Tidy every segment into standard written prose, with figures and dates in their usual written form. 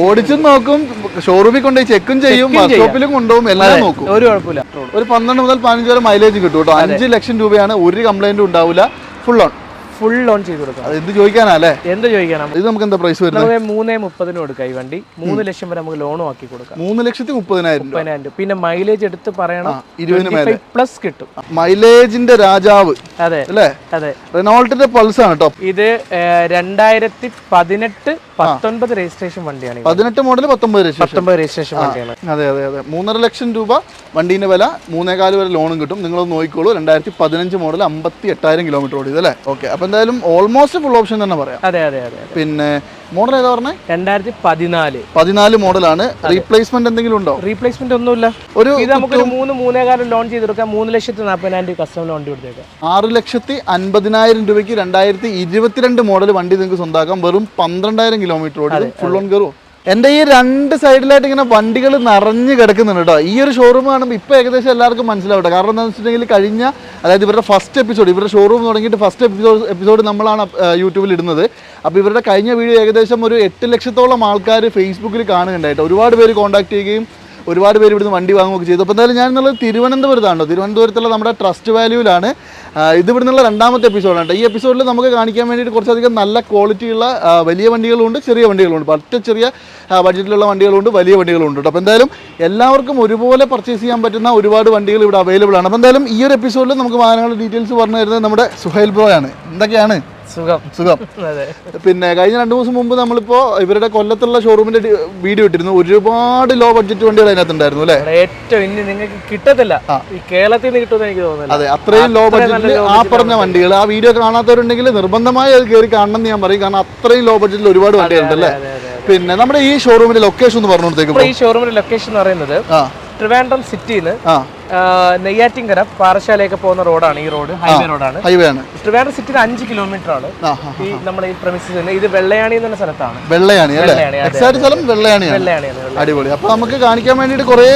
ഓടിച്ചും നോക്കും, ഷോറൂമിൽ കൊണ്ടുപോയി ചെക്കും ചെയ്യും, വർക്ക്ഷോപ്പിലും കൊണ്ടുപോകും, എല്ലാം നോക്കും. ഒരു കുഴപ്പമില്ല. ഒരു 12 മുതൽ 15 വരെ മൈലേജ് കിട്ടും കേട്ടോ. 5 ലക്ഷം രൂപയാണ്, ഒരു കംപ്ലൈന്റും ഉണ്ടാവില്ല. ഫുൾ ലോൺ ചെയ്ത് കൊടുക്കാം. എന്ത് ചോദിക്കാനല്ലേ, എന്ത് ചോദിക്കാനാ. ഇത് നമുക്ക് എന്താ പ്രൈസ് വരുന്നത്? 3.30 കൊടുക്കാം. ഈ വണ്ടി 3 ലക്ഷം വരെ നമുക്ക് ലോണും ആക്കി കൊടുക്കാം. 3,30,000. പിന്നെ മൈലേജ് എടുത്ത് പറയണം 20+ കിട്ടും. മൈലേജിന്റെ രാജാവ്. അതെ അല്ലേ? അതെ. റെനോൾട്ടിന്റെ പൾസ് ആണ് കേട്ടോ. ഇത് 2018-19 രജിസ്ട്രേഷൻ വണ്ടിയാണ്. 18 മോഡൽ 19 രജിസ്ട്രേഷൻ വണ്ടിയാണ്. അതെ അതെ അതെ. 3.5 ലക്ഷം രൂപ വണ്ടീന്റെ വില, 3.25 വരെ ലോണും കിട്ടും. നിങ്ങളൊന്ന് നോക്കിക്കോളൂ. 2015 മോഡൽ 58,000 കിലോമീറ്റർ ഓടിയത് അല്ലേ? ഓക്കെ. അപ്പൊ എന്തായാലും ഓൾമോസ്റ്റ് ഫുൾ ഓപ്ഷൻ തന്നെ പറയാം. അതെ അതെ അതെ. പിന്നെ മോഡൽ ഏതാ പറഞ്ഞേ? 2014 മോഡലാണ്. റീപ്ലേസ്മെന്റ് എന്തെങ്കിലും ഉണ്ടോ? റീപ്ലേസ്മെന്റ് ഒന്നുമില്ല. ഇത് നമുക്ക് 3.5 ലോൺ ചെയ്തെടുക്കാം. 3,40,000 കസ്റ്റമർ വണ്ടി കൊടുത്തേക്കാം. 6,50,000 രൂപയ്ക്ക് 2022 മോഡൽ വണ്ടി നിങ്ങൾക്ക് സ്വന്തമാക്കാം. വെറും 12,000 കിലോമീറ്റർ ഓടി. ഫുൾ ഓൺ കയറും. എൻ്റെ ഈ 2 സൈഡിലായിട്ട് ഇങ്ങനെ വണ്ടികൾ നിറഞ്ഞു കിടക്കുന്നുണ്ട് കേട്ടോ. ഈ ഒരു ഷോറൂം കാണുമ്പോൾ ഇപ്പോൾ ഏകദേശം എല്ലാവർക്കും മനസ്സിലാവട്ടെ. കാരണം എന്താണെന്ന് വെച്ചിട്ടുണ്ടെങ്കിൽ കഴിഞ്ഞ, അതായത് ഇവരുടെ ഫസ്റ്റ് എപ്പിസോഡ്, ഇവരുടെ ഷോറൂം തുടങ്ങിയിട്ട് ഫസ്റ്റ് എപ്പിസോഡ് നമ്മളാണ് യൂട്യൂബിൽ ഇടുന്നത്. അപ്പോൾ ഇവരുടെ കഴിഞ്ഞ വീഡിയോ ഏകദേശം ഒരു 8 ലക്ഷത്തോളം ആൾക്കാർ ഫേസ്ബുക്കിൽ കാണുന്നുണ്ടായിട്ട് ഒരുപാട് പേര് കോൺടാക്ട് ചെയ്യുകയും ഒരുപാട് പേര് ഇവിടുന്ന് വണ്ടി വാങ്ങുകയൊക്കെ ചെയ്തു. അപ്പോൾ എന്തായാലും ഞാൻ എന്നുള്ളത് തിരുവനന്തപുരത്താണോ, തിരുവനന്തപുരത്തുള്ള നമ്മുടെ ട്രസ്റ്റ് വാല്യൂവിലാണ്. ഇത് ഇവിടുന്നുള്ള 2ാമത്തെ എപ്പിസോഡാണ്. ഈ എപ്പിസോഡിൽ നമുക്ക് കാണിക്കാൻ വേണ്ടിയിട്ട് കുറച്ചധികം നല്ല ക്വാളിറ്റിയുള്ള വലിയ വണ്ടികളുണ്ട്, ചെറിയ വണ്ടികളുണ്ട്. പറ്റ ചെറിയ ബഡ്ജറ്റിലുള്ള വണ്ടികളുണ്ട്, വലിയ വണ്ടികളുണ്ട് കേട്ടോ. അപ്പോൾ എന്തായാലും എല്ലാവർക്കും ഒരുപോലെ പർച്ചേസ് ചെയ്യാൻ പറ്റുന്ന ഒരുപാട് വണ്ടികൾ ഇവിടെ അവൈലബിൾ ആണ്. അപ്പോൾ എന്തായാലും ഈ ഒരു എപ്പിസോഡിൽ നമുക്ക് വാഹനങ്ങളുടെ ഡീറ്റെയിൽസ് പറഞ്ഞു തരുന്നത് നമ്മുടെ സുഹൈൽ ബ്രോ ആണ്. എന്തൊക്കെയാണ്? സുഖം. പിന്നെ കഴിഞ്ഞ 2 ദിവസം മുമ്പ് നമ്മളിപ്പോ ഇവരുടെ കൊല്ലത്തുള്ള ഷോറൂമിന്റെ വീഡിയോ ഇട്ടിരുന്നു. ഒരുപാട് ലോ ബഡ്ജറ്റ് വണ്ടികൾ അതിനകത്തുണ്ടായിരുന്നു അല്ലേ? ഏറ്റവും നിങ്ങൾക്ക് കിട്ടത്തില്ല, ഈ കേരളത്തിൽ നിന്ന് കിട്ടുമെന്ന് എനിക്ക് തോന്നുന്നില്ല. അതെ, അത്രയും ലോ ബഡ്ജറ്റിൽ ആ പറഞ്ഞ വണ്ടികൾ. ആ വീഡിയോ കാണാത്തവരുണ്ടെങ്കിൽ നിർബന്ധമായി അത് കയറി കാണണം എന്ന് ഞാൻ പറയും. കാരണം അത്രയും ലോ ബഡ്ജറ്റിൽ ഒരുപാട് വണ്ടികളുണ്ട് അല്ലേ? പിന്നെ നമ്മുടെ ഈ ഷോറൂമിന്റെ ലൊക്കേഷൻ ഒന്ന് പറഞ്ഞു കൊടുത്തേക്കും. ഈ ഷോറൂമിന്റെ ലൊക്കേഷൻ എന്ന് പറയുന്നത് ട്രിവാൻഡ്രം സിറ്റിയിൽ നെയ്യാറ്റിൻകര പാറശാലയൊക്കെ പോകുന്ന റോഡാണ്. ഈ റോഡ് ഹൈവേ ആണ്. ട്രിവാൻഡ്രം സിറ്റിയിൽ 5 കിലോമീറ്റർ ആണ് ഈ നമ്മുടെ ഈ പ്രമിസസ്. ഇത് വെള്ളയാണി എന്ന സ്ഥലത്താണ്. വെള്ളയാണി. അടിപൊളി. അപ്പൊ നമുക്ക് കാണിക്കാൻ വേണ്ടിട്ട് കുറെ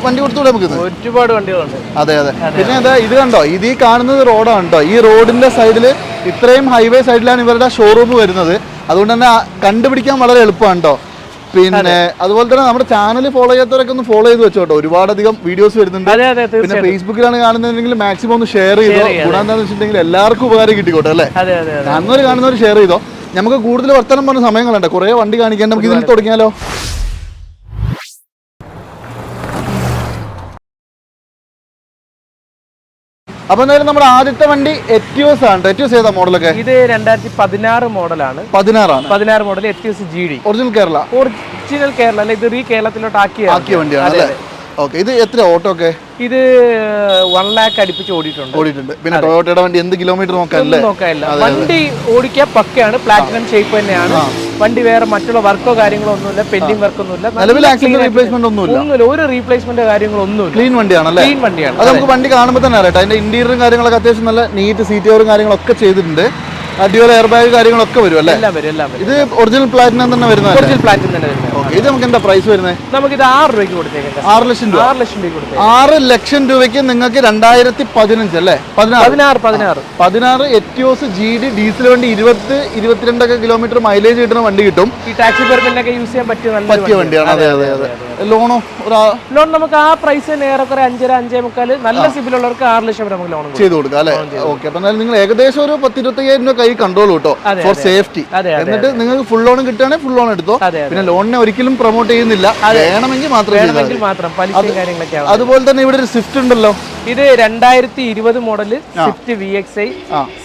വണ്ടി കൊടുത്തൂടെ നമുക്ക്? ഒരുപാട് വണ്ടികളുണ്ട്. അതെ അതെ. പിന്നെ എന്താ ഇത് കണ്ടോ, ഇത് ഈ കാണുന്നത് റോഡാണ് കേട്ടോ. ഈ റോഡിന്റെ സൈഡിൽ, ഇത്രയും ഹൈവേ സൈഡിലാണ് ഇവരുടെ ഷോറൂം വരുന്നത്. അതുകൊണ്ട് തന്നെ കണ്ടുപിടിക്കാൻ വളരെ എളുപ്പമാണ് കേട്ടോ. പിന്നെ അതുപോലെ തന്നെ നമ്മുടെ ചാനൽ ഫോളോ ചെയ്യാത്തവരൊക്കെ ഒന്ന് ഫോളോ ചെയ്ത് വെച്ചോട്ടോ. ഒരുപാടധികം വീഡിയോസ് വരുന്നുണ്ട്. പിന്നെ ഫേസ്ബുക്കിലാണ് കാണുന്നതെങ്കിൽ മാക്സിമം ഒന്ന് ഷെയർ ചെയ്തോ. ഗുണം എന്താണെന്ന് വെച്ചിട്ടുണ്ടെങ്കിൽ എല്ലാവർക്കും ഉപകാരം കിട്ടിക്കോട്ടെ അല്ലേ? കാണുന്നവർ ഷെയർ ചെയ്തോ. നമുക്ക് കൂടുതൽ വർത്തമാനം പറഞ്ഞ സമയങ്ങളുണ്ട്, കുറെ വണ്ടി കാണിക്കാൻ. നമുക്ക് ഇതിൽ തുടങ്ങിയാലോ? അപ്പൊ എന്തായാലും നമ്മുടെ ആദ്യത്തെ വണ്ടി എറ്റിയോസ് ആണ്. എറ്റിയോസ് ഏതാ മോഡലൊക്കെ? ഇത് 2016 മോഡലാണ്. 16 model Etios GD. Original Kerala അല്ല, ഇത് കേരളത്തിലോട്ട് ആക്കിയ വണ്ടിയാണ് അല്ലേ? ഓക്കെ. ഇത് എത്ര ഓട്ടോ ഒക്കെ? ഇത് 1 lakh അടുപ്പിച്ച് ഓടിയിട്ടുണ്ട്. പിന്നെ ടൊയോട്ടയുടെ വണ്ടി എന്ത് കിലോമീറ്റർ നോക്കാനില്ല. വണ്ടി ഓടിക്കാൻ പക്കയാണ്. പ്ലാറ്റിനം ഷേപ്പ് തന്നെയാണ് വണ്ടി. വേറെ മറ്റുള്ള വർക്കോ കാര്യങ്ങളോ ഒന്നുമില്ല, പെൻഡിങ് വർക്ക് ഒന്നുമില്ല, റീപ്ലേസ്മെന്റ് ഒന്നുമില്ല. ഒരു റീപ്ലേസ്മെന്റ് കാര്യങ്ങളൊന്നുമില്ല. ക്ലീൻ വണ്ടിയാണ്. അത് നമുക്ക് വണ്ടി കാണുമ്പോൾ തന്നെ അറിയാം. അതിന്റെ ഇന്റീരിയറും കാര്യങ്ങളൊക്കെ അത്യാവശ്യം നല്ല നീറ്റ് സീറ്റ് കവറും കാര്യങ്ങളൊക്കെ ചെയ്തിട്ടുണ്ട്. അടിപൊളി എയർ ബാഗ് കാര്യങ്ങളൊക്കെ വരും അല്ലേ? ഇത് ഒറിജിനൽ പ്ലാറ്റിനം തന്നെ വരുന്നത്. ഇത് നമുക്ക് എന്താ പ്രൈസ് വരുന്നത്? നമുക്ക് ഇത് 6 രൂപയ്ക്ക് കൊടുത്തേക്കാം. 6 ലക്ഷം രൂപ. 6 ലക്ഷം രൂപയ്ക്ക് നിങ്ങൾക്ക് 2015 അല്ലേ? 16 എറ്റിയോസ് GD ഡീസൽ വണ്ടി 20-22 കിലോമീറ്റർ മൈലേജ് കിട്ടുന്ന വണ്ടി കിട്ടും. ഈ ടാക്സി പെർമിറ്റിനൊക്കെ യൂസ് ചെയ്യാൻ പറ്റിയ വണ്ടിയാണ്. അതെ അതെ അതെ. ലോണോ? ലോൺ നമുക്ക് ആ പ്രൈസ് ഏറെക്കുറെ 5.5-5.25 നല്ല സിബിലുള്ളവർക്ക് 6 ലക്ഷം വരെ നമുക്ക് ലോൺ ചെയ്ത് കൊടുക്കാം അല്ലേ? ഓക്കെ. അപ്പൊ എന്നാലും നിങ്ങൾ ഏകദേശം ഒരു 10-25,000 രൂപ കൈ കൺട്രോൾ കിട്ടോ ഫോർ സേഫ്റ്റി. എന്നിട്ട് നിങ്ങൾക്ക് ഫുൾ ലോൺ കിട്ടുകയാണെങ്കിൽ ഫുൾ ലോൺ എടുത്തോ. പിന്നെ ലോണിനെ ഒരിക്കലും പ്രൊമോട്ട് ചെയ്യുന്നില്ല, വേണമെങ്കിൽ മാത്രം. അതുപോലെ തന്നെ ഇവിടെ ഒരു സ്വിഫ്റ്റ് ഉണ്ടല്ലോ. ഇത് 2020 model Swift VXI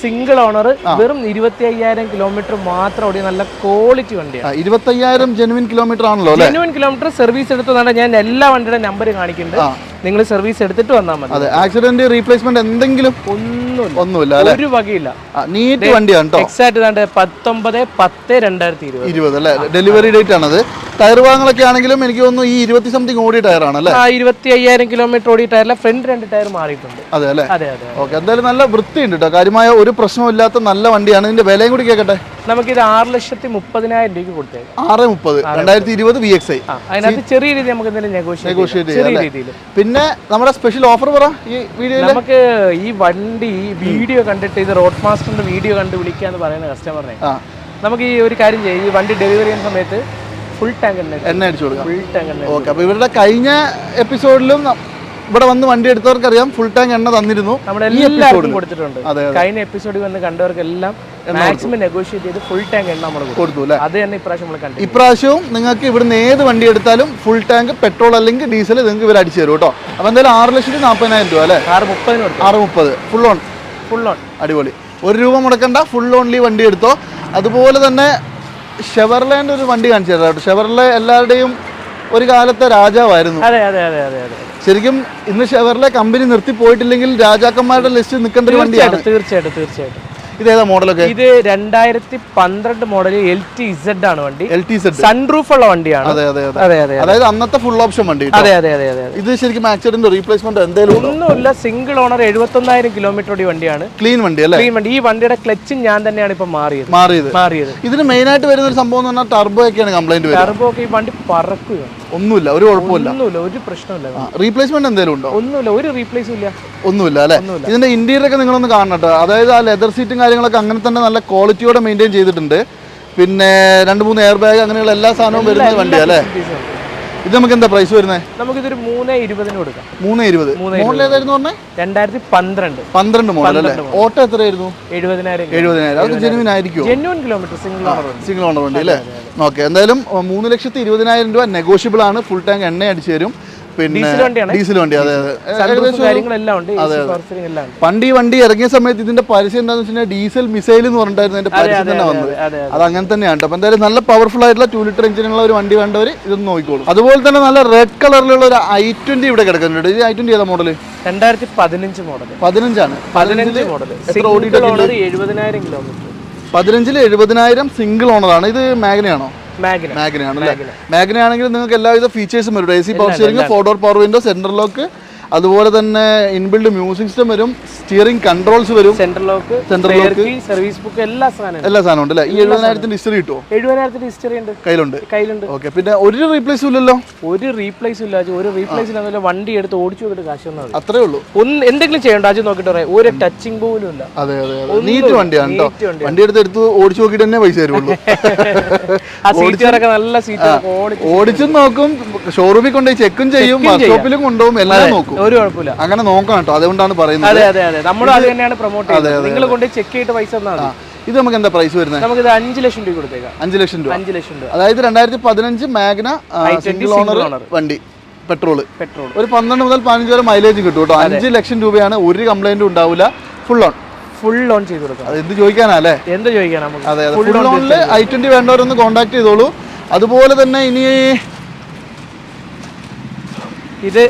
single owner, വെറും 25,000 കിലോമീറ്റർ മാത്രം ഓടിയ നല്ല ക്വാളിറ്റി വണ്ടിയാണ്. 25,000 ജെനുവിൻ കിലോമീറ്റർ ആണല്ലോ. ജെനുവിൻ കിലോമീറ്റർ സർവീസ് എടുത്തതാണ്. ഞാൻ എല്ലാ വണ്ടിയുടെ നമ്പർ കാണിക്കുന്നുണ്ട്. നിങ്ങൾ സർവീസ് എടുത്തിട്ട് വന്നാൽ മതി. അതെ. ആക്സിഡന്റ് റീപ്ലേസ്മെന്റ് എന്തെങ്കിലും ഒന്നുമില്ല, ഒരു വകയില്ല. നീറ്റ് വണ്ടിയാണ് കേട്ടോ. എക്സാക്ട് 19/10/2020 അല്ലേ? ഡെലിവറി ഡേറ്റ് ആണത്. ടയർ ഭാഗങ്ങളൊക്കെ ആണെങ്കിലും എനിക്ക് തോന്നുന്നു ഈ 20 സംതിങ് ഓടിയ ടയറാണ് അല്ലേ? 25,000 കിലോമീറ്റർ ഓടിയ ടയറിലെ ഫ്രണ്ട് 2 ടയർ മാറിയിട്ടുണ്ട്. അതെ അല്ലേ? ഓക്കെ. എന്തായാലും നല്ല വൃത്തിയുണ്ട് കേട്ടോ. കാര്യമായ ഒരു പ്രശ്നമില്ലാത്ത നല്ല വണ്ടിയാണ്. ഇതിന്റെ വിലയും കൂടി കേൾക്കട്ടെ. നമുക്കിത് 6,30,000 രൂപയ്ക്ക് കൊടുത്തേക്കാം. 6.30 2020 VXI. അതിനകത്ത് ചെറിയ രീതി നമുക്ക് നെഗോഷിയേറ്റ് ചെയ്യാം. പിന്നെ നമ്മുടെ സ്പെഷ്യൽ ഓഫർ പറ ഈ വീഡിയോയിൽ. നമുക്ക് ഈ വണ്ടി വീഡിയോ കണ്ടിട്ട് ഇത് റോഡ് മാസ്റ്ററിന്റെ വീഡിയോ കണ്ട് വിളിക്കാന്ന് പറയുന്ന കസ്റ്റമറിനെ നമുക്ക് ഈ ഒരു കാര്യം ചെയ്യും, ഈ വണ്ടി ഡെലിവറി ചെയ്യുന്ന സമയത്ത് ഫുൾ ടാങ്ക് എണ്ണ അടിച്ചു കൊടുക്കാം. ഫുൾ ടാങ്ക് എണ്ണ. ഓക്കെ, അപ്പോൾ ഇവരുടെ കഴിഞ്ഞ എപ്പിസോഡിലും ഇവിടെ വന്ന് വണ്ടി എടുത്തവർക്കറിയാം ഫുൾ ടാങ്ക് എണ്ണ തന്നിരുന്നു. നമ്മുടെ എല്ലാവർക്കും കൊടുത്തിട്ടുണ്ട്. കഴിഞ്ഞ എപ്പിസോഡിൽ വന്ന് കണ്ടവർക്കെല്ലാം മാക്സിമം നെഗോഷിയേറ്റ് ചെയ്ത് ഫുൾ ടാങ്ക് എണ്ണ നമ്മൾ കൊടുത്തു അല്ലേ? അത് തന്നെ ഇപ്രാവശ്യം നമ്മൾ കണ്ടു. ഇപ്രാവശ്യവും നിങ്ങൾക്ക് ഇവിടുന്ന് ഏത് വണ്ടി എടുത്താലും ഫുൾ ടാങ്ക് പെട്രോൾ അല്ലെങ്കിൽ ഡീസൽ നിങ്ങൾക്ക് ഇവർ അടിച്ചു തരും കേട്ടോ. അപ്പോൾ എന്തായാലും 6,40,000 രൂപ അല്ലേ? 6,30,000 ഫുൾ ഓൺ. ഫുൾ ഓൺ അടിപൊളി. 1 രൂപ മുടക്കണ്ട, ഫുൾ ഓൺലി വണ്ടി എടുത്തോ. അതുപോലെ തന്നെ ഷെവർലേൻ്റെ ഒരു വണ്ടി കാണിച്ചു തരാം കേട്ടോ. ഷെവർലെ എല്ലാവരുടെയും ഒരു കാലത്തെ രാജാവായിരുന്നു. അതെ അതെ അതെ അതെ അതെ. ശരിക്കും ഇന്ന് ഷെവർലെ കമ്പനി നിർത്തി പോയിട്ടില്ലെങ്കിൽ രാജാക്കന്മാരുടെ ലിസ്റ്റ് നിൽക്കേണ്ട ഒരു വണ്ടിയാണ്. തീർച്ചയായിട്ടും തീർച്ചയായിട്ടും. ഇതേതാ മോഡലൊക്കെ? ഇത് 2012 മോഡൽ LTZ ആണ് വണ്ടി. LTZ സൺറൂഫ് ഉള്ള വണ്ടിയാണ്. അതെ അതെ അതെ അതെ. അതായത് അന്നത്തെ ഫുൾ ഓപ്ഷൻ വണ്ടി. അതെ അതെ അതെ അതെ. ഇത് ശരിക്കും ആക്സിഡന്റ് റീപ്ലേസ്മെന്റ് എന്തെങ്കിലും ഒന്നുമില്ല. സിംഗിൾ ഓണർ 71,000 കിലോമീറ്റർ ഓടി വണ്ടിയാണ്. ക്ലീൻ വണ്ടി അല്ലേ? ക്ലീൻ വണ്ടി. ഈ വണ്ടിയുടെ ക്ലച്ചും ഞാൻ തന്നെയാണ് ഇപ്പൊ മാറിയത്. ഇതിന് മെയിൻ ആയിട്ട് വരുന്ന ഒരു സംഭവം എന്ന് പറഞ്ഞാൽ ടർബോ ഒക്കെയാണ് കംപ്ലൈന്റ് വരുന്നത്. ടർബോ ഒക്കെ ഈ വണ്ടി പറക്കുക. ഒന്നുമില്ല, ഒരു കുഴപ്പമില്ല. ഒന്നുമില്ല, ഒരു പ്രശ്നമില്ല. റീപ്ലേസ്മെന്റ് എന്തെങ്കിലും ഉണ്ടോ? ഒന്നുമില്ല, ഒരു റീപ്ലേസും ഇല്ല. ഒന്നുമില്ല അല്ലേ? ഇതിന്റെ ഇന്റീരിയർ ഒക്കെ നിങ്ങളൊന്ന് കാണണം കേട്ടോ. അതായത് ആ ലെതർ സീറ്റും കാര്യങ്ങളൊക്കെ അങ്ങനെ തന്നെ നല്ല ക്വാളിറ്റിയോടെ മെയിൻറ്റെയിൻ ചെയ്തിട്ടുണ്ട്. പിന്നെ 2-3 എയർ ബാഗ് അങ്ങനെയുള്ള എല്ലാ സാധനവും വരുന്ന വണ്ടിയാണ് അല്ലേ? ഇത് നമുക്ക് എന്താ പ്രൈസ് വരുന്നത്? നമുക്കിതൊരു 3,20 കൊടുക്കാം. 3,20. മോഡൽ ഏതായിരുന്നു പറഞ്ഞത്? 2012 മോഡൽ അല്ലേ? ഓട്ടോ എത്രയായിരുന്നു? 70,000. അത് ജെനുവിൻ ആയിരിക്കും. ജെനുവിൻ കിലോമീറ്റർ സിംഗിൾ ഓണർ വണ്ടി അല്ലേ? ഓക്കെ, എന്തായാലും 3,20,000 രൂപ നെഗോഷ്യബിൾ ആണ്. ഫുൾ ടാങ്ക് എണ്ണ അടിച്ചു തരും. പിന്നെ ഡീസൽ വണ്ടി. അതെ അതെ. പണ്ട് ഈ വണ്ടി ഇറങ്ങിയ സമയത്ത് ഇതിന്റെ പരസ്യം എന്താന്ന് വെച്ചാൽ ഡീസൽ മിസൈൽ എന്ന് പറഞ്ഞിട്ടായിരുന്നു അതിന്റെ പരസ്യം തന്നെ വന്നത്. അത് അങ്ങനെ തന്നെയാണ്. അപ്പൊ എന്തായാലും നല്ല പവർഫുൾ ആയിട്ടുള്ള 2 ലിറ്റർ എഞ്ചിനുള്ള ഒരു വണ്ടി വേണ്ടവർ ഇതൊന്ന് നോക്കിക്കോളും. അതുപോലെ തന്നെ നല്ല റെഡ് കളറിലുള്ള ഒരു i20 ഇവിടെ കിടക്കുന്നുണ്ട്. ഇത് i20 ഏതാ മോഡൽ? 2015 മോഡൽ. 15 മോഡൽ. എത്ര ഓടിയിട്ടുണ്ട്? 70,000 കിലോമീറ്റർ. 15 70,000 സിംഗിൾ ഓണറാണ്. ഇത് മാഗ്നയാണോ? മാഗ്നയാണല്ലേ? മാഗ്ന ആണെങ്കിൽ നിങ്ങൾക്ക് എല്ലാവിധ ഫീച്ചേഴ്സും വരും. AC power steering, 4 door power window, central lock, അതുപോലെ തന്നെ ഇൻബിൽഡ് മ്യൂസിക് സിസ്റ്റം വരും, സ്റ്റിയറിംഗ് കൺട്രോൾസ് വരും, സെൻട്രൽ ലോക്ക്, സർവീസ് ബുക്ക്, എല്ലാ സാധനം ഉണ്ട് അല്ലേ? ഈ 70,000 ഹിസ്റ്ററി കിട്ടുമോ? 70,000 ഹിസ്റ്ററി ഉണ്ട്, കയ്യിലുണ്ട്. ഓക്കെ, പിന്നെ ഒരു റീപ്ലേസും ഇല്ലല്ലോ? ഒരു റീപ്ലേസും ഇല്ല. ഒരു റീപ്ലേസ് ഇല്ല. വണ്ടി എടുത്ത് ഓടിച്ചു നോക്കിയിട്ട് കാശൊന്നും അത്രേ ഉള്ളൂ. എന്തെങ്കിലും ചെയ്യണ്ട, അത് നോക്കിട്ട് പറയാം. ഒരു ടച്ചിങ് പോലും ഇല്ല. അതെ അതെ, നീറ്റ് വണ്ടിയാണ് കേട്ടോ. വണ്ടി എടുത്ത് ഓടിച്ചു നോക്കിയിട്ട് തന്നെ പൈസ തരുള്ളൂ. നല്ല സീറ്റ് ഓടിച്ചും നോക്കും, ഷോറൂമിൽ കൊണ്ടുപോയി ചെക്കും ചെയ്യും, വർക്ക്ഷോപ്പിലും കൊണ്ടുപോകും, എല്ലാം നോക്കും. ഒരു കുഴപ്പമില്ല. അങ്ങനെ നോക്കണം കേട്ടോ, അതുകൊണ്ടാണ് പറയുന്നത്. അതെ അതെ അതെ, നമ്മൾ അത് തന്നെയാണ് പ്രൊമോട്ട് ചെയ്യുന്നത്. നിങ്ങൾ കൊണ്ട് ചെക്ക് ചെയ്തിട്ട് പൈസ തന്നാണ്. ഇത് നമുക്ക് എന്താ പ്രൈസ് വരുന്നത്? നമുക്ക് 5 ലക്ഷം രൂപ കൊടുത്തേക്കാം. 5 ലക്ഷം രൂപ. അതായത് 2015 മാഗ്ന സിംഗിൾ ഓണർ വണ്ടി, പെട്രോൾ. ഒരു 12 മുതൽ 15 വരെ മൈലേജ് കിട്ടും കേട്ടോ. 5 ലക്ഷം രൂപയാണ്. ഒരു കംപ്ലൈന്റും ഉണ്ടാവില്ല. ഫുൾ ഓൺ ചെയ്ത് കൊടുക്കാം. അത് എന്ത് ചോദിക്കാനല്ലേ? എന്ത് ചോദിക്കാനാ? അതെ അതെ, ഫുൾ ഓണില് i20 വേണ്ടവരൊന്ന് കോൺടാക്ട് ചെയ്തോളൂ. അതുപോലെ തന്നെ ഇനി ഇത്